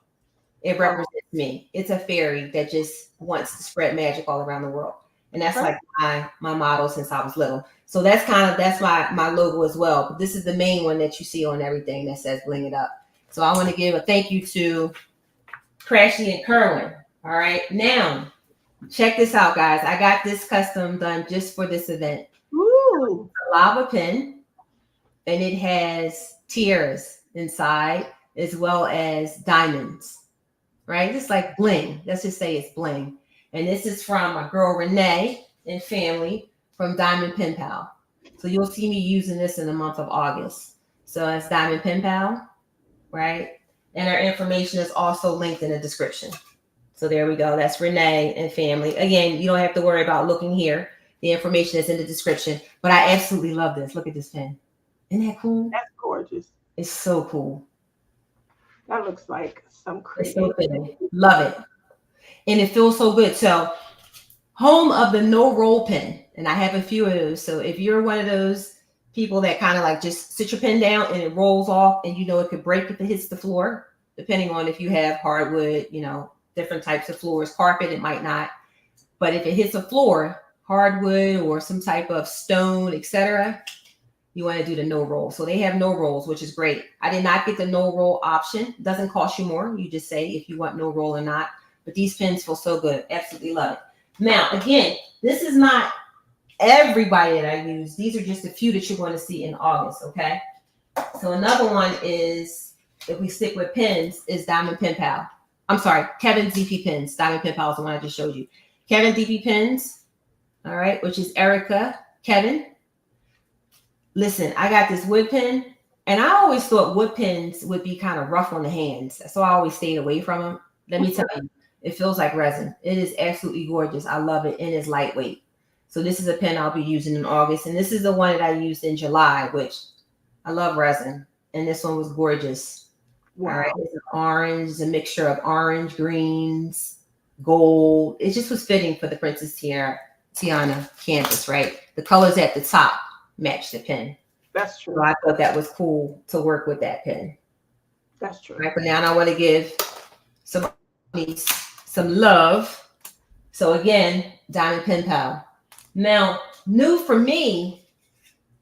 A: It represents me. It's a fairy that just wants to spread magic all around the world. And that's like my motto since I was little. So that's my logo as well. But this is the main one that you see on everything that says Bling It Up. So I want to give a thank you to Crashly and Kerwin. All right. Now, check this out, guys. I got this custom done just for this event.
B: Ooh.
A: It's a lava pin, and it has tiaras inside as well as diamonds, right? Just like bling. Let's just say it's bling. And this is from my girl Renee and family from Diamond Pen Pal. So you'll see me using this in the month of August. So that's Diamond Pen Pal, right? And our information is also linked in the description. So there we go. That's Renee and family. Again, you don't have to worry about looking here. The information is in the description. But I absolutely love this. Look at this pen. Isn't that cool?
B: That's gorgeous.
A: It's so cool.
B: That looks like some crazy.
A: So love it. And it feels so good. So home of the no roll pen. And I have a few of those. So if you're one of those people that kind of like just sit your pen down and it rolls off and you know it could break if it hits the floor, depending on if you have hardwood, you know, different types of floors, carpet, it might not. But if it hits a floor, hardwood or some type of stone, etc., you want to do the no roll. So they have no rolls, which is great. I did not get the no roll option. It doesn't cost you more. You just say if you want no roll or not. But these pens feel so good. Absolutely love it. Now, again, this is not everybody that I use. These are just a few that you're going to see in August, okay? So another one is, if we stick with pens, is Diamond Pen Pal. I'm sorry, Kevin DP Pens. Diamond Pen Pal is the one I just showed you. Kevin DP Pens, all right, which is Erica, Kevin. Listen, I got this wood pen, and I always thought wood pens would be kind of rough on the hands, so I always stayed away from them. Let me tell you, it feels like resin. It is absolutely gorgeous. I love it, and it's lightweight. So this is a pen I'll be using in August, and this is the one that I used in July, which I love resin, and this one was gorgeous. Wow. All right, it's an orange, it's a mixture of orange, greens, gold. It just was fitting for the Princess Tiana campus, right? The colors at the top match the pen.
B: That's true.
A: So I thought that was cool to work with that pen.
B: That's true.
A: Right, but now I want to give some love. So again, Diamond Pen Pal. Now, new for me,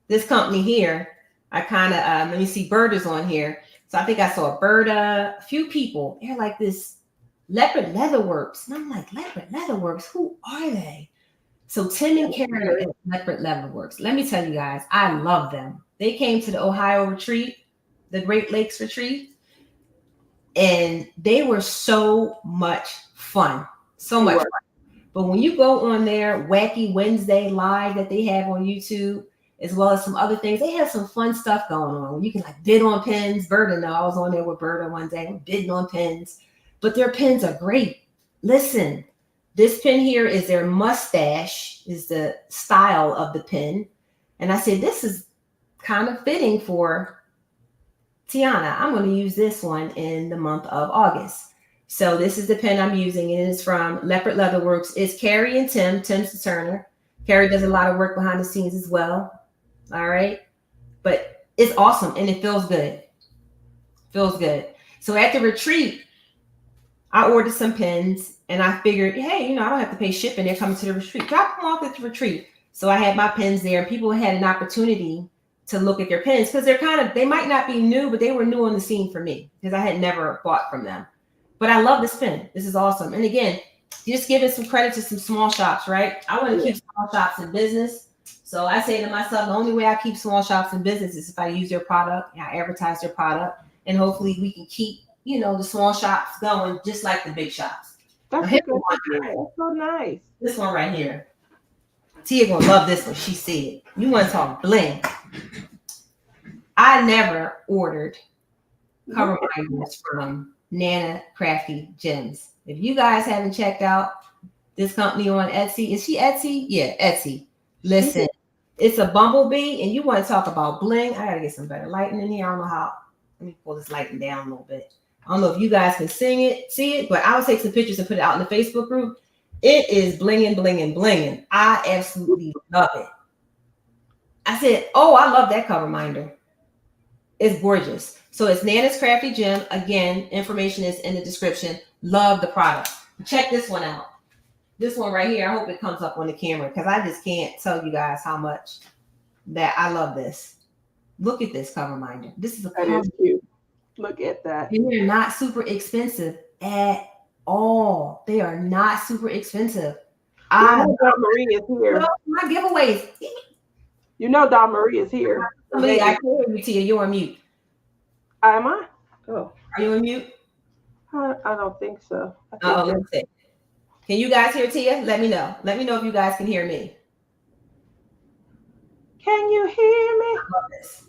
A: this company here, I kind of, let me see, Berta's on here. So I think I saw Berta, a few people. They're like this Leopard Leatherworks. And I'm like, Leopard Leatherworks, who are they? So Tim and Karen at Leopard Leatherworks. Let me tell you guys, I love them. They came to the Ohio retreat, the Great Lakes retreat, and they were so much fun. So much fun. But when you go on their Wacky Wednesday live that they have on YouTube, as well as some other things, they have some fun stuff going on. You can like bid on pens. Berta, no, I was on there with Berta one day, bidding on pens. But their pens are great. Listen. This pen here is their mustache, is the style of the pen. And I said, this is kind of fitting for Tiana. I'm going to use this one in the month of August. So this is the pen I'm using. It is from Leopard Leatherworks. It's Carrie and Tim. Tim's the turner. Carrie does a lot of work behind the scenes as well. All right. But it's awesome and it feels good. Feels good. So at the retreat, I ordered some pens. And I figured, hey, you know, I don't have to pay shipping. They're coming to the retreat. Drop them off at the retreat. So I had my pens there. And people had an opportunity to look at their pens because they might not be new, but they were new on the scene for me because I had never bought from them. But I love this pen. This is awesome. And again, just giving some credit to some small shops, right? I want to keep small shops in business. So I say to myself, the only way I keep small shops in business is if I use their product, I advertise their product, and hopefully we can keep, you know, the small shops going just like the big shops.
B: That's so nice.
A: This one right here. Tia gonna love this one. She said, "You want to talk bling?" I never ordered cover minders from Nana Crafty Gems. If you guys haven't checked out this company on Etsy, is she Etsy? Yeah, Etsy. Listen, it's a bumblebee, and you want to talk about bling? I gotta get some better lighting in here. I don't know how. Let me pull this lighting down a little bit. I don't know if you guys can see it, but I'll take some pictures and put it out in the Facebook group. It is blinging, blinging, blinging. I absolutely love it. I said, oh, I love that cover minder. It's gorgeous. So it's Nana's Crafty Gem. Again, information is in the description. Love the product. Check this one out. This one right here. I hope it comes up on the camera because I just can't tell you guys how much that I love this. Look at this cover minder. This is a
B: that is cute. Look at that.
A: And they're not super expensive at all. They are not super expensive.
B: Dawn Marie is here.
A: My giveaways.
B: You know Dawn Marie is here.
A: Somebody, I can't hear you, Tia. You're on mute.
B: Am I? Oh.
A: Are you on mute?
B: I don't think so.
A: Let me see. Can you guys hear Tia? Let me know. Let me know if you guys can hear me.
B: Can you hear me?
A: I love this.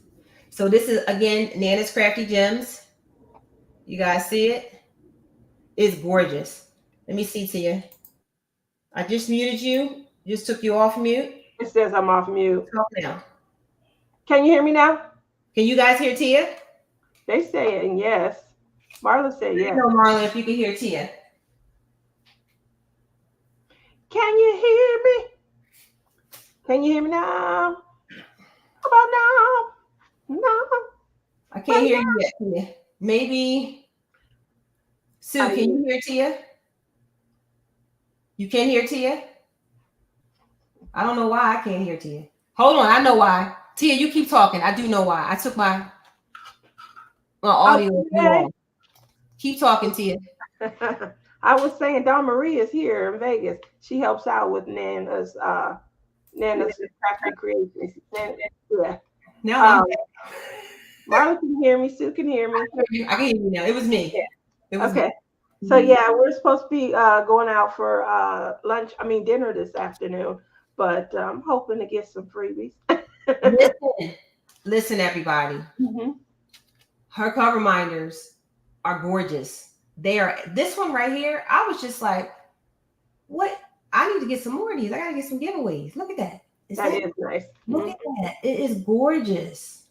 A: So this is, again, Nana's Crafty Gems. You guys see it? It's gorgeous. Let me see, Tia. I just muted you. Just took you off mute.
B: It says I'm off mute.
A: Talk now.
B: Can you hear me now?
A: Can you guys hear Tia?
B: They saying yes. Marla said yes.
A: No, Marla, if you can hear Tia.
B: Can you hear me? Can you hear me now? How about now? No.
A: I can't hear you yet, Tia. Maybe. Sue, can you hear Tia? You can hear Tia? I don't know why I can't hear Tia. Hold on, I know why. Tia, you keep talking. I do know why. I took my audio.
B: Okay.
A: Keep talking, Tia.
B: I was saying Dawn Marie is here in Vegas. She helps out with Nana's Crafty Creations. Yeah.
A: No,
B: Marla can hear me. Sue can hear me.
A: I can hear you now. It was me.
B: Yeah.
A: It was
B: okay.
A: Me.
B: So yeah, we're supposed to be going out for dinner this afternoon, but I'm hoping to get some freebies.
A: Listen, everybody.
B: Mm-hmm.
A: Her cover minders are gorgeous. They are. This one right here, I was just like, what? I need to get some more of these. I gotta get some giveaways. Look at that.
B: That is nice.
A: Look at that. It is gorgeous.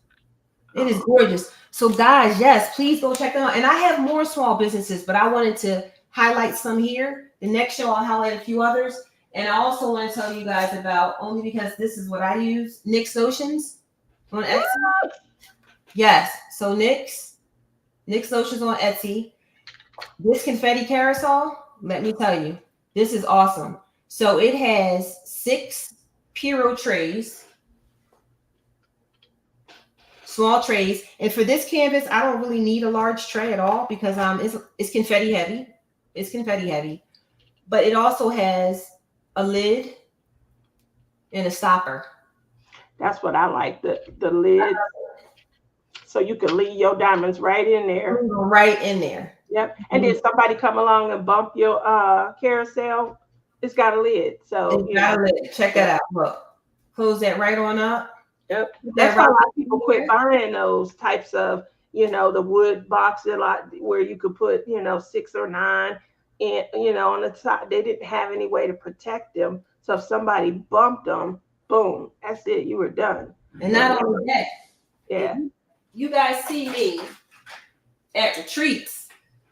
A: It is gorgeous. So guys, yes, please go check them out. And I have more small businesses, but I wanted to highlight some here. The next show, I'll highlight a few others. And I also want to tell you guys about, only because this is what I use, Nick's Notions on Etsy. Yes. So Nick's Notions on Etsy. This confetti carousel, let me tell you, this is awesome. So it has 6 Piro trays. Small trays, and for this canvas, I don't really need a large tray at all because it's confetti heavy. It's confetti heavy, but it also has a lid and a stopper.
B: That's what I like, the lid, so you can leave your diamonds right in there.
A: Right in there.
B: Yep. And then somebody come along and bump your carousel. It's got a lid, so
A: it's got a lid. Check that out. Look, close that right on up.
B: Yep. That's why a lot of people quit buying those types of, the wood box a lot where you could put, 6 or 9 and, on the top. They didn't have any way to protect them. So if somebody bumped them, boom, that's it. You were done.
A: And not only that,
B: yeah.
A: You guys see me at retreats.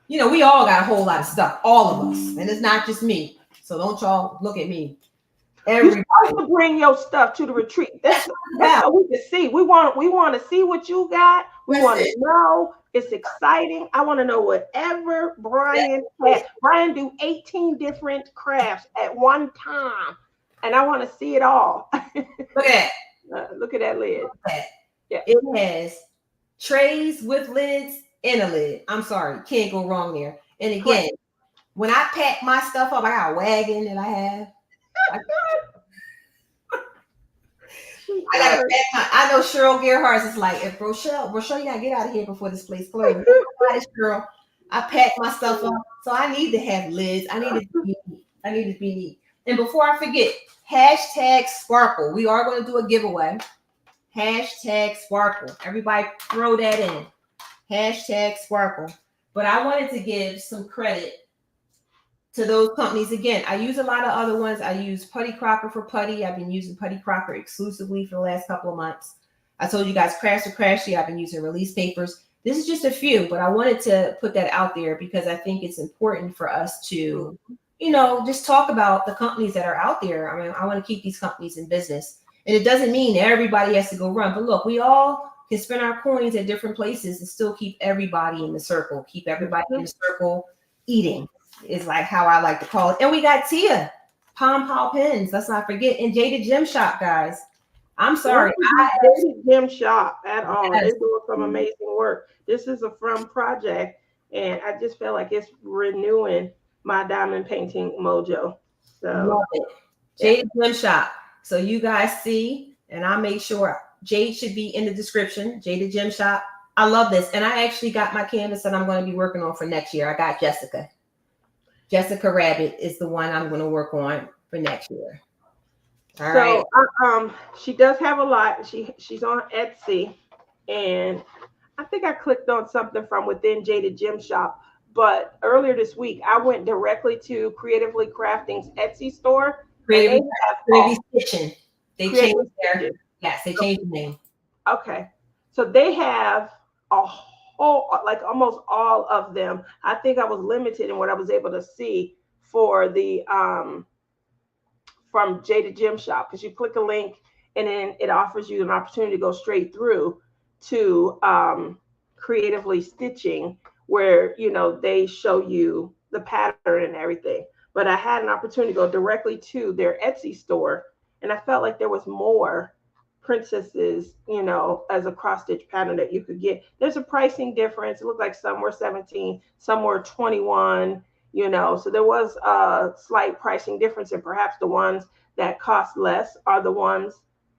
A: We all got a whole lot of stuff, all of us. And it's not just me. So don't y'all look at me.
B: You're supposed to bring your stuff to the retreat. That's what we can see. We want to see what you got. We want to know. It's exciting. I want to know whatever Brian has. Brian do 18 different crafts at one time, and I want to see it all.
A: Look at that.
B: Look at that lid.
A: Yeah. It has trays with lids and a lid. I'm sorry, can't go wrong there. And again, when I pack my stuff up, I got a wagon that I have. I gotta pack I know Cheryl Gerhardt is like, if Rochelle, you gotta get out of here before this place closes. I pack my stuff up, so I need to have lids. I need it to be neat. And before I forget, hashtag sparkle. We are going to do a giveaway. Hashtag sparkle. Everybody throw that in. Hashtag sparkle. But I wanted to give some credit to those companies. Again, I use a lot of other ones. I use Putty Crocker for putty. I've been using Putty Crocker exclusively for the last couple of months. I told you guys Crafty. I've been using release papers. This is just a few, but I wanted to put that out there because I think it's important for us to, just talk about the companies that are out there. I mean, I want to keep these companies in business. And it doesn't mean everybody has to go run. But look, we all can spend our coins at different places and still keep everybody in the circle. Keep everybody in the circle eating is like how I like to call it. And we got Tia, Pom Pom Pins. Let's not forget. And Jada Gym Shop, guys. I'm sorry.
B: Jada Gym Shop at all. Yes. They're doing some amazing work. This is a from project. And I just feel like it's renewing my diamond painting mojo. So
A: love it. Jada Gym Shop. So you guys see, and I'll make sure Jade should be in the description. Jada Gym Shop. I love this. And I actually got my canvas that I'm going to be working on for next year. I got Jessica. Jessica Rabbit is the one I'm going to work on for next year. All right.
B: She does have a lot. She's on Etsy, and I think I clicked on something from within Jada Gym Shop. But earlier this week, I went directly to Creatively Crafting's Etsy store.
A: Creatively Stitching. They changed their, yes, they changed the name.
B: Okay. So they have a whole, like almost all of them. I think I was limited in what I was able to see for the, from Jada Gym Shop, because you click a link and then it offers you an opportunity to go straight through to Creatively Stitching, where they show you the pattern and everything. But I had an opportunity to go directly to their Etsy store, and I felt like there was more princesses, as a cross stitch pattern that you could get. There's a pricing difference. It looked like some were 17, some were 21, so there was a slight pricing difference, and perhaps the ones that cost less are the ones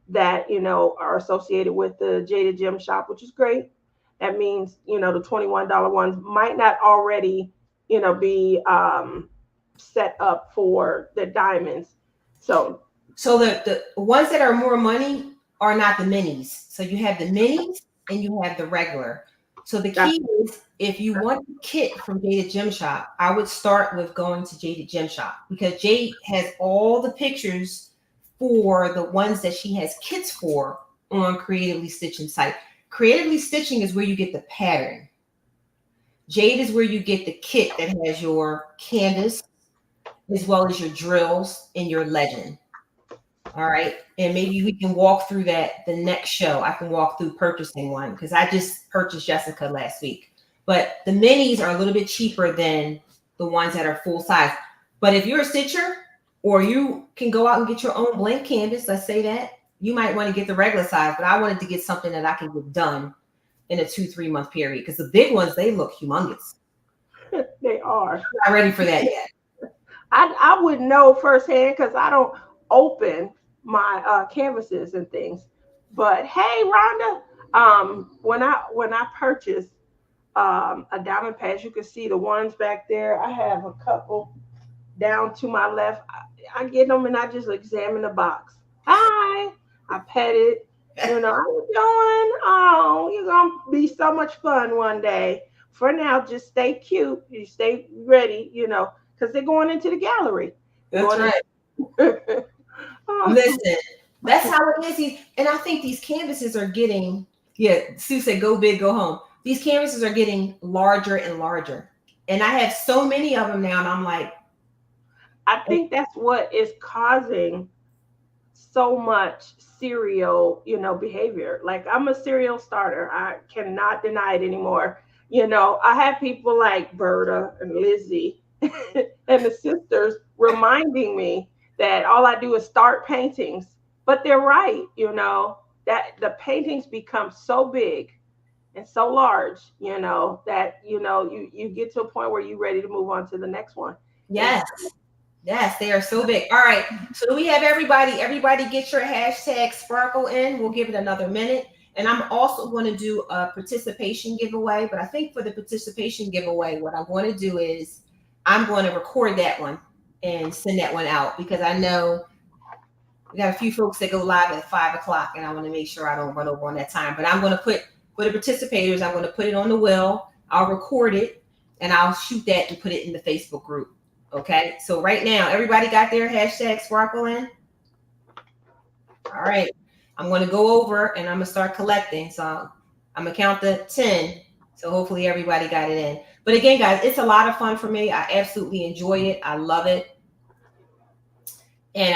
B: that, are associated with the Jada Gym Shop, which is great. That means, the $21 ones might not already, be set up for the diamonds. So
A: the ones that are more money are not the minis. So you have the minis and you have the regular. So the key is, if you want the kit from Jada Gym Shop, I would start with going to Jada Gym Shop, because Jade has all the pictures for the ones that she has kits for on Creatively Stitching site. Creatively Stitching is where you get the pattern. Jade is where you get the kit that has your canvas as well as your drills and your legend. All right. And maybe we can walk through that the next show. I can walk through purchasing one, because I just purchased Jessica last week. But the minis are a little bit cheaper than the ones that are full size. But if you're a stitcher, or you can go out and get your own blank canvas, let's say that, you might want to get the regular size. But I wanted to get something that I can get done in a 2-3 month period, because the big ones, they look humongous.
B: They are.
A: I'm not ready for that yet.
B: I wouldn't know firsthand, because I don't open my canvases and things. But hey, Rhonda, when I purchased a diamond patch, you can see the ones back there. I have a couple down to my left. I get them and I just examine the box. Hi, I pet it. How you doing? Oh, you're gonna be so much fun one day. For now, just stay cute. You stay ready, because they're going into the gallery.
A: That's right. Listen, that's how it is. And I think these canvases are getting, Sue said, go big, go home. These canvases are getting larger and larger. And I have so many of them now, and I'm like,
B: I think that's what is causing so much serial, behavior. Like, I'm a serial starter. I cannot deny it anymore. I have people like Berta and Lizzie and the sisters reminding me that all I do is start paintings. But they're right, that the paintings become so big and so large, that, you get to a point where you're ready to move on to the next one.
A: Yes. Yes, they are so big. All right. So we have everybody get your hashtag sparkle in. We'll give it another minute. And I'm also going to do a participation giveaway. But I think for the participation giveaway, what I'm going to do is I'm going to record that one. and send that one out, because I know we got a few folks that go live at 5 o'clock, and I want to make sure I don't run over on that time. But I'm going to put, for the participators, I'm going to put it on the wheel. I'll record it, and I'll shoot that and put it in the Facebook group. Okay. So right now, everybody got their hashtag sparkle in? All right. I'm going to go over and I'm going to start collecting. So I'm going to count the 10. So hopefully everybody got it in. But again, guys, it's a lot of fun for me. I absolutely enjoy it. I love it. And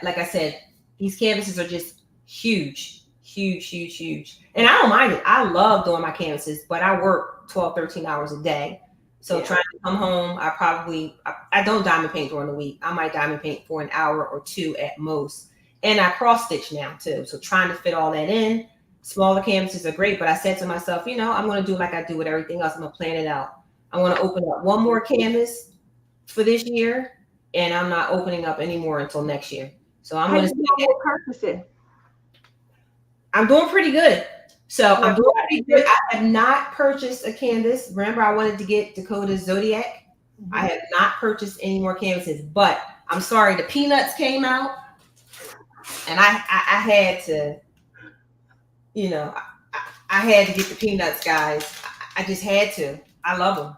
A: like I said, these canvases are just huge, huge, huge, huge. And I don't mind it. I love doing my canvases, but I work 12, 13 hours a day. So trying to come home, I don't diamond paint during the week. I might diamond paint for an hour or two at most. And I cross stitch now too. So trying to fit all that in. Smaller canvases are great, but I said to myself, you know, I'm going to do like I do with everything else. I'm going to plan it out. I want to open up one more canvas for this year, and I'm not opening up anymore until next year. So I'm going to
B: purchasing.
A: I'm doing pretty good. So I'm doing pretty good. I have not purchased a canvas. Remember, I wanted to get Dakota's Zodiac. Mm-hmm. I have not purchased any more canvases, but I'm sorry, the Peanuts came out, and I had to, you know, I had to get the Peanuts, guys. I just had to. I love them.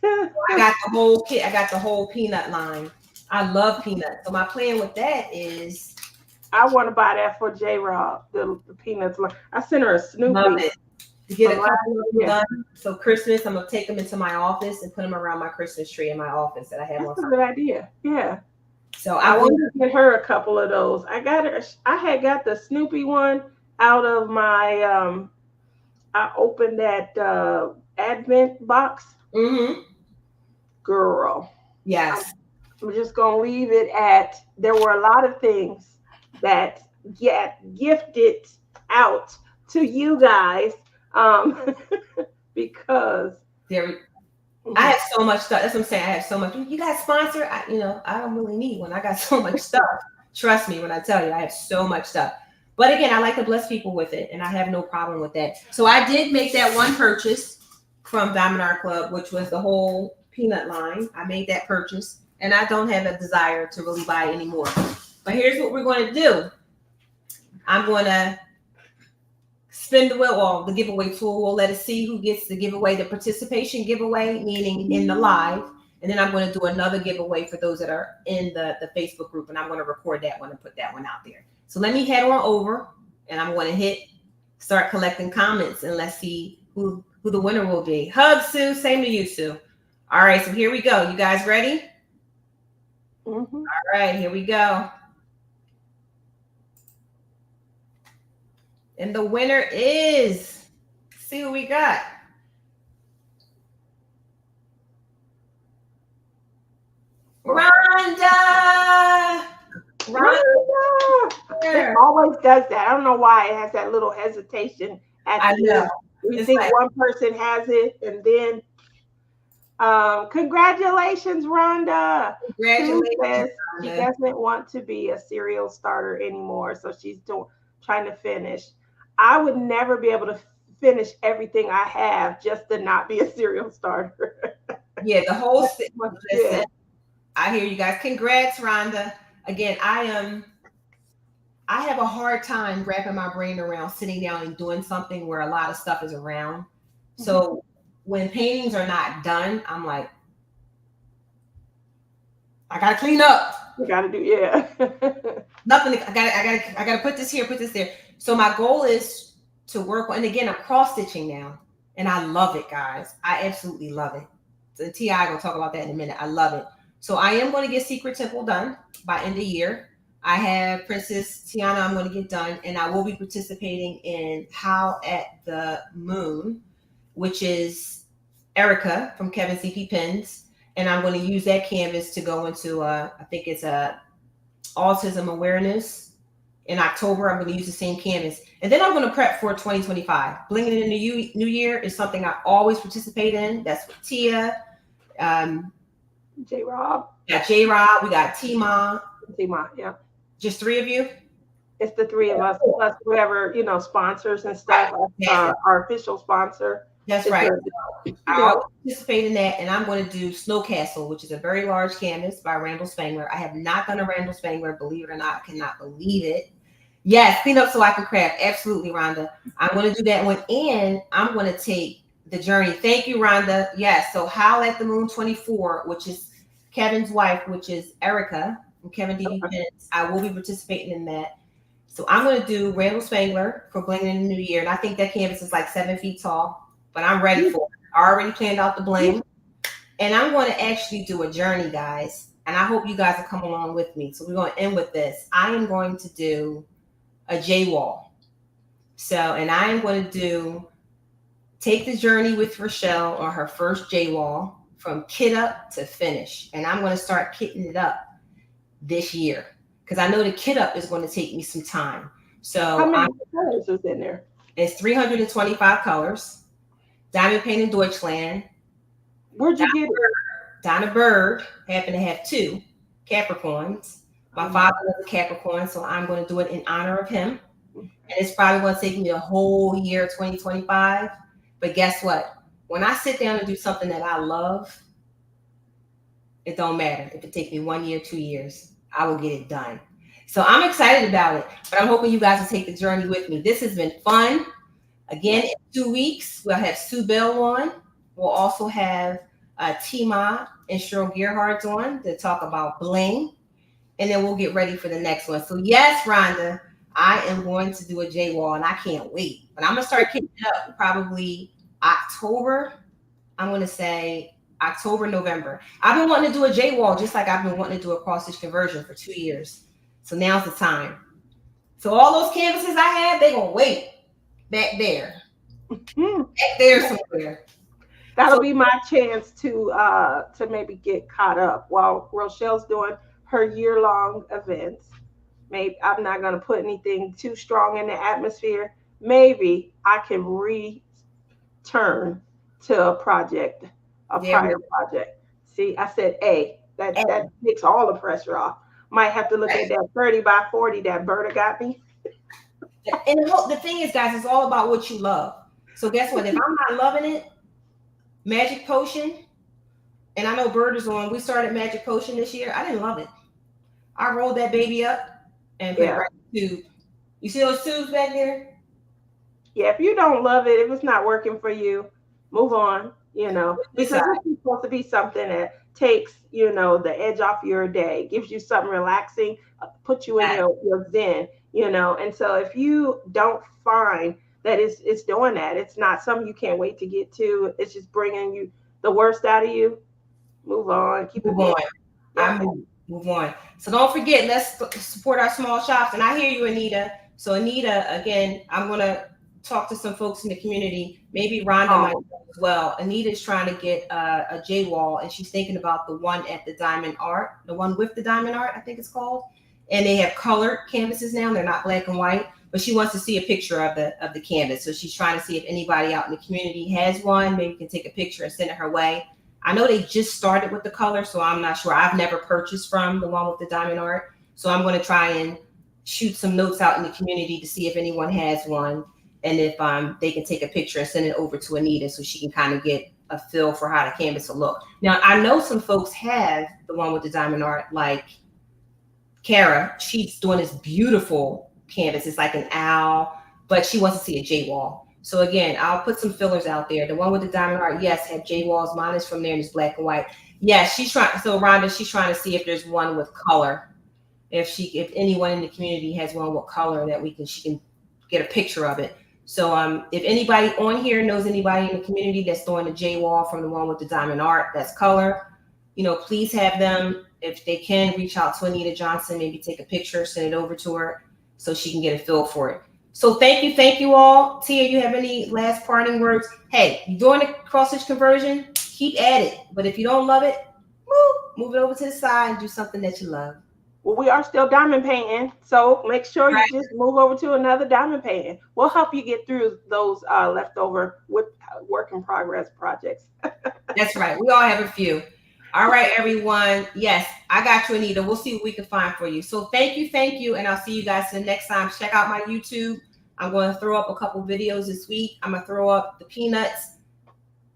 A: I got the whole kit. I got the whole Peanut line. I love Peanuts. So my plan with that is,
B: I want to buy that for J Rob, the Peanuts line. I sent her a Snoopy.
A: Love it. To get a couple of them done. So Christmas, I'm gonna take them into my office and put them around my Christmas tree in my office that I have.
B: That's a good idea. Yeah.
A: So
B: I want to get her a couple of those. I had got the Snoopy one out of my. I opened that Advent box.
A: Mm-hmm.
B: Girl.
A: Yes.
B: I'm just gonna leave it at. There were a lot of things that get gifted out to you guys because
A: I have so much stuff. That's what I'm saying. I have so much. You guys sponsor? I don't really need one. I got so much stuff. Trust me when I tell you, I have so much stuff. But again, I like to bless people with it, and I have no problem with that. So I did make that one purchase from Diamond Art Club, which was the whole peanut line. I made that purchase, and I don't have a desire to really buy anymore. But here's what we're going to do. I'm going to spin the wheel, well, the giveaway tool. We'll let it see who gets the giveaway, the participation giveaway, meaning in the live. And then I'm going to do another giveaway for those that are in the Facebook group. And I'm going to record that one and put that one out there. So let me head on over, and I'm going to start collecting comments, and let's see who the winner will be. Hug, Sue. Same to you, Sue. All right, so here we go. You guys ready?
B: Mm-hmm.
A: All right, here we go. And the winner is, see who we got. Rhonda.
B: It always does that. I don't know why it has that little hesitation at the end. You think one person has it, and then congratulations, Rhonda.
A: Congratulations.
B: She doesn't want to be a serial starter anymore, so she's trying to finish. I would never be able to finish everything I have just to not be a serial starter.
A: Yeah, the whole listen, I hear you guys. Congrats, Rhonda. Again, I have a hard time wrapping my brain around sitting down and doing something where a lot of stuff is around. Mm-hmm. So when paintings are not done, I'm like, I gotta clean up.
B: You gotta do,
A: Nothing. I gotta put this here, put this there. So my goal is to work on, and again, I'm cross stitching now, and I love it, guys. I absolutely love it. So Ti gonna talk about that in a minute. I love it. So I am going to get Secret Temple done by end of year. I have Princess Tiana I'm going to get done, and I will be participating in Howl at the Moon, which is Erica from Kevin CP Pins. And I'm going to use that canvas to go into, I think it's a autism awareness. In October, I'm going to use the same canvas. And then I'm going to prep for 2025. Blinging in the New Year is something I always participate in. That's with Tia.
B: J Rob.
A: Yeah, J Rob. We got Tima.
B: Yeah.
A: Just 3 of you?
B: It's the 3 of us, plus whoever, sponsors and stuff. Our official sponsor.
A: That's
B: It's
A: right.
B: a,
A: I'll participate in that, and I'm going to do Snow Castle, which is a very large canvas by Randall Spangler. I have not done a Randall Spangler, believe it or not. I cannot believe it. Yes, clean up so I can craft. Absolutely, Rhonda. I'm going to do that one, and I'm going to take the journey. Thank you, Rhonda. Yes, so Howl at the Moon 24, which is Kevin's wife, which is Erica from Kevin DB Pence. I will be participating in that. So I'm going to do Randall Spangler for Bling in the New Year, and I think that canvas is like 7 feet tall, but I'm ready for it. I already planned out the bling, and I'm going to actually do a journey, guys, and I hope you guys will come along with me. So we're going to end with this. I am going to do a J wall. So, and I am going to take the journey with Rochelle on her first J wall from kit up to finish, and I'm going to start kitting it up this year because I know the kit up is going to take me some time. So
B: how many colors was in there?
A: It's 325 colors. Diamond painted Deutschland.
B: Where'd you get it?
A: Donna Bird happened to have 2 Capricorns. My father was a Capricorn, so I'm going to do it in honor of him. And it's probably going to take me a whole year, 2025. But guess what? When I sit down and do something that I love, it don't matter if it takes me 1 year, 2 years. I will get it done. So I'm excited about it. But I'm hoping you guys will take the journey with me. This has been fun. Again, in 2 weeks, we'll have Sue Bell on. We'll also have Tima and Cheryl Gerhardt on to talk about Bling. And then we'll get ready for the next one. So yes, Rhonda, I am going to do a J wall, and I can't wait. But I'm going to start kicking it up probably October. I'm going to say October, November. I've been wanting to do a J wall just like I've been wanting to do a cross stitch conversion for 2 years. So now's the time. So all those canvases I had, they're going to wait. Back there. Back there somewhere.
B: That'll be my chance to maybe get caught up while Rochelle's doing her year-long events. Maybe I'm not going to put anything too strong in the atmosphere. Maybe I can return to a project, prior project. See, I said A. That takes all the pressure off. Might have to look at that 30 by 40 that Berta got me.
A: And the thing is, guys, it's all about what you love. So guess what? If I'm not loving it, Magic Potion, and I know Bird is on. We started Magic Potion this year. I didn't love it. I rolled that baby up and put it right in the tube. You see those tubes back there?
B: Yeah, if you don't love it, if it's not working for you, move on, because it's supposed to be something that takes, the edge off your day, gives you something relaxing, puts you in your zen, and so if you don't find that it's doing that, it's not something you can't wait to get to, it's just bringing you the worst out of you, move on, keep it going.
A: Move on. So don't forget, let's support our small shops. And I hear you, Anita. So Anita, again, I'm going to talk to some folks in the community. Maybe Rhonda might as well. Anita's trying to get a J wall, and she's thinking about the one at the Diamond Art, the one with the Diamond Art, I think it's called. And they have colored canvases now. They're not black and white, but she wants to see a picture of the canvas. So she's trying to see if anybody out in the community has one. Maybe can take a picture and send it her way. I know they just started with the color, so I'm not sure. I've never purchased from the one with the Diamond Art. So I'm going to try and shoot some notes out in the community to see if anyone has one. And if they can take a picture and send it over to Anita so she can kind of get a feel for how the canvas will look. Now, I know some folks have the one with the Diamond Art, like Kara. She's doing this beautiful canvas. It's like an owl, but she wants to see a J wall. So again, I'll put some fillers out there. The one with the Diamond Art, yes, had J walls. Mine is from there and it's black and white. Yes, she's trying. So Rhonda, she's trying to see if there's one with color. If anyone in the community has one with color that she can get a picture of it. So if anybody on here knows anybody in the community that's doing the J wall from the one with the Diamond Art that's color, please have them, if they can, reach out to Anita Johnson, maybe take a picture, send it over to her so she can get a feel for it. So thank you all. Tia, you have any last parting words? Hey, you're doing a cross stitch conversion, keep at it. But if you don't love it, move it over to the side and do something that you love.
B: Well, we are still diamond painting, so make sure you just move over to another diamond painting. We'll help you get through those leftover with work in progress projects.
A: That's right. We all have a few. All right, everyone. Yes, I got you, Anita. We'll see what we can find for you. So thank you. And I'll see you guys the next time. Check out my YouTube. I'm going to throw up a couple videos this week. I'm going to throw up the peanuts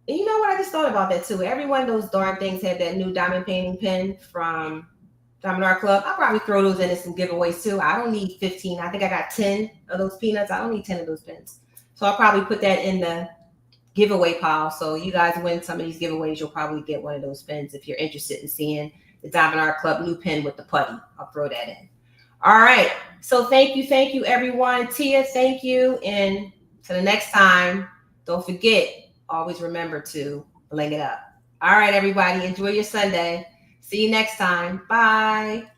A: And you know what? I just thought about that too. Every one of those darn things had that new diamond painting pen from Diamond Art Club. I'll probably throw those in some giveaways too. I don't need 15. I think I got 10 of those peanuts. I don't need 10 of those pens. So I'll probably put that in the giveaway pile. So you guys win some of these giveaways, you'll probably get one of those pens if you're interested in seeing the Diamond Art Club new pen with the putty. I'll throw that in. All right. So thank you, everyone. Tia, thank you. And till the next time, don't forget, always remember to bling it up. All right, everybody. Enjoy your Sunday. See you next time. Bye.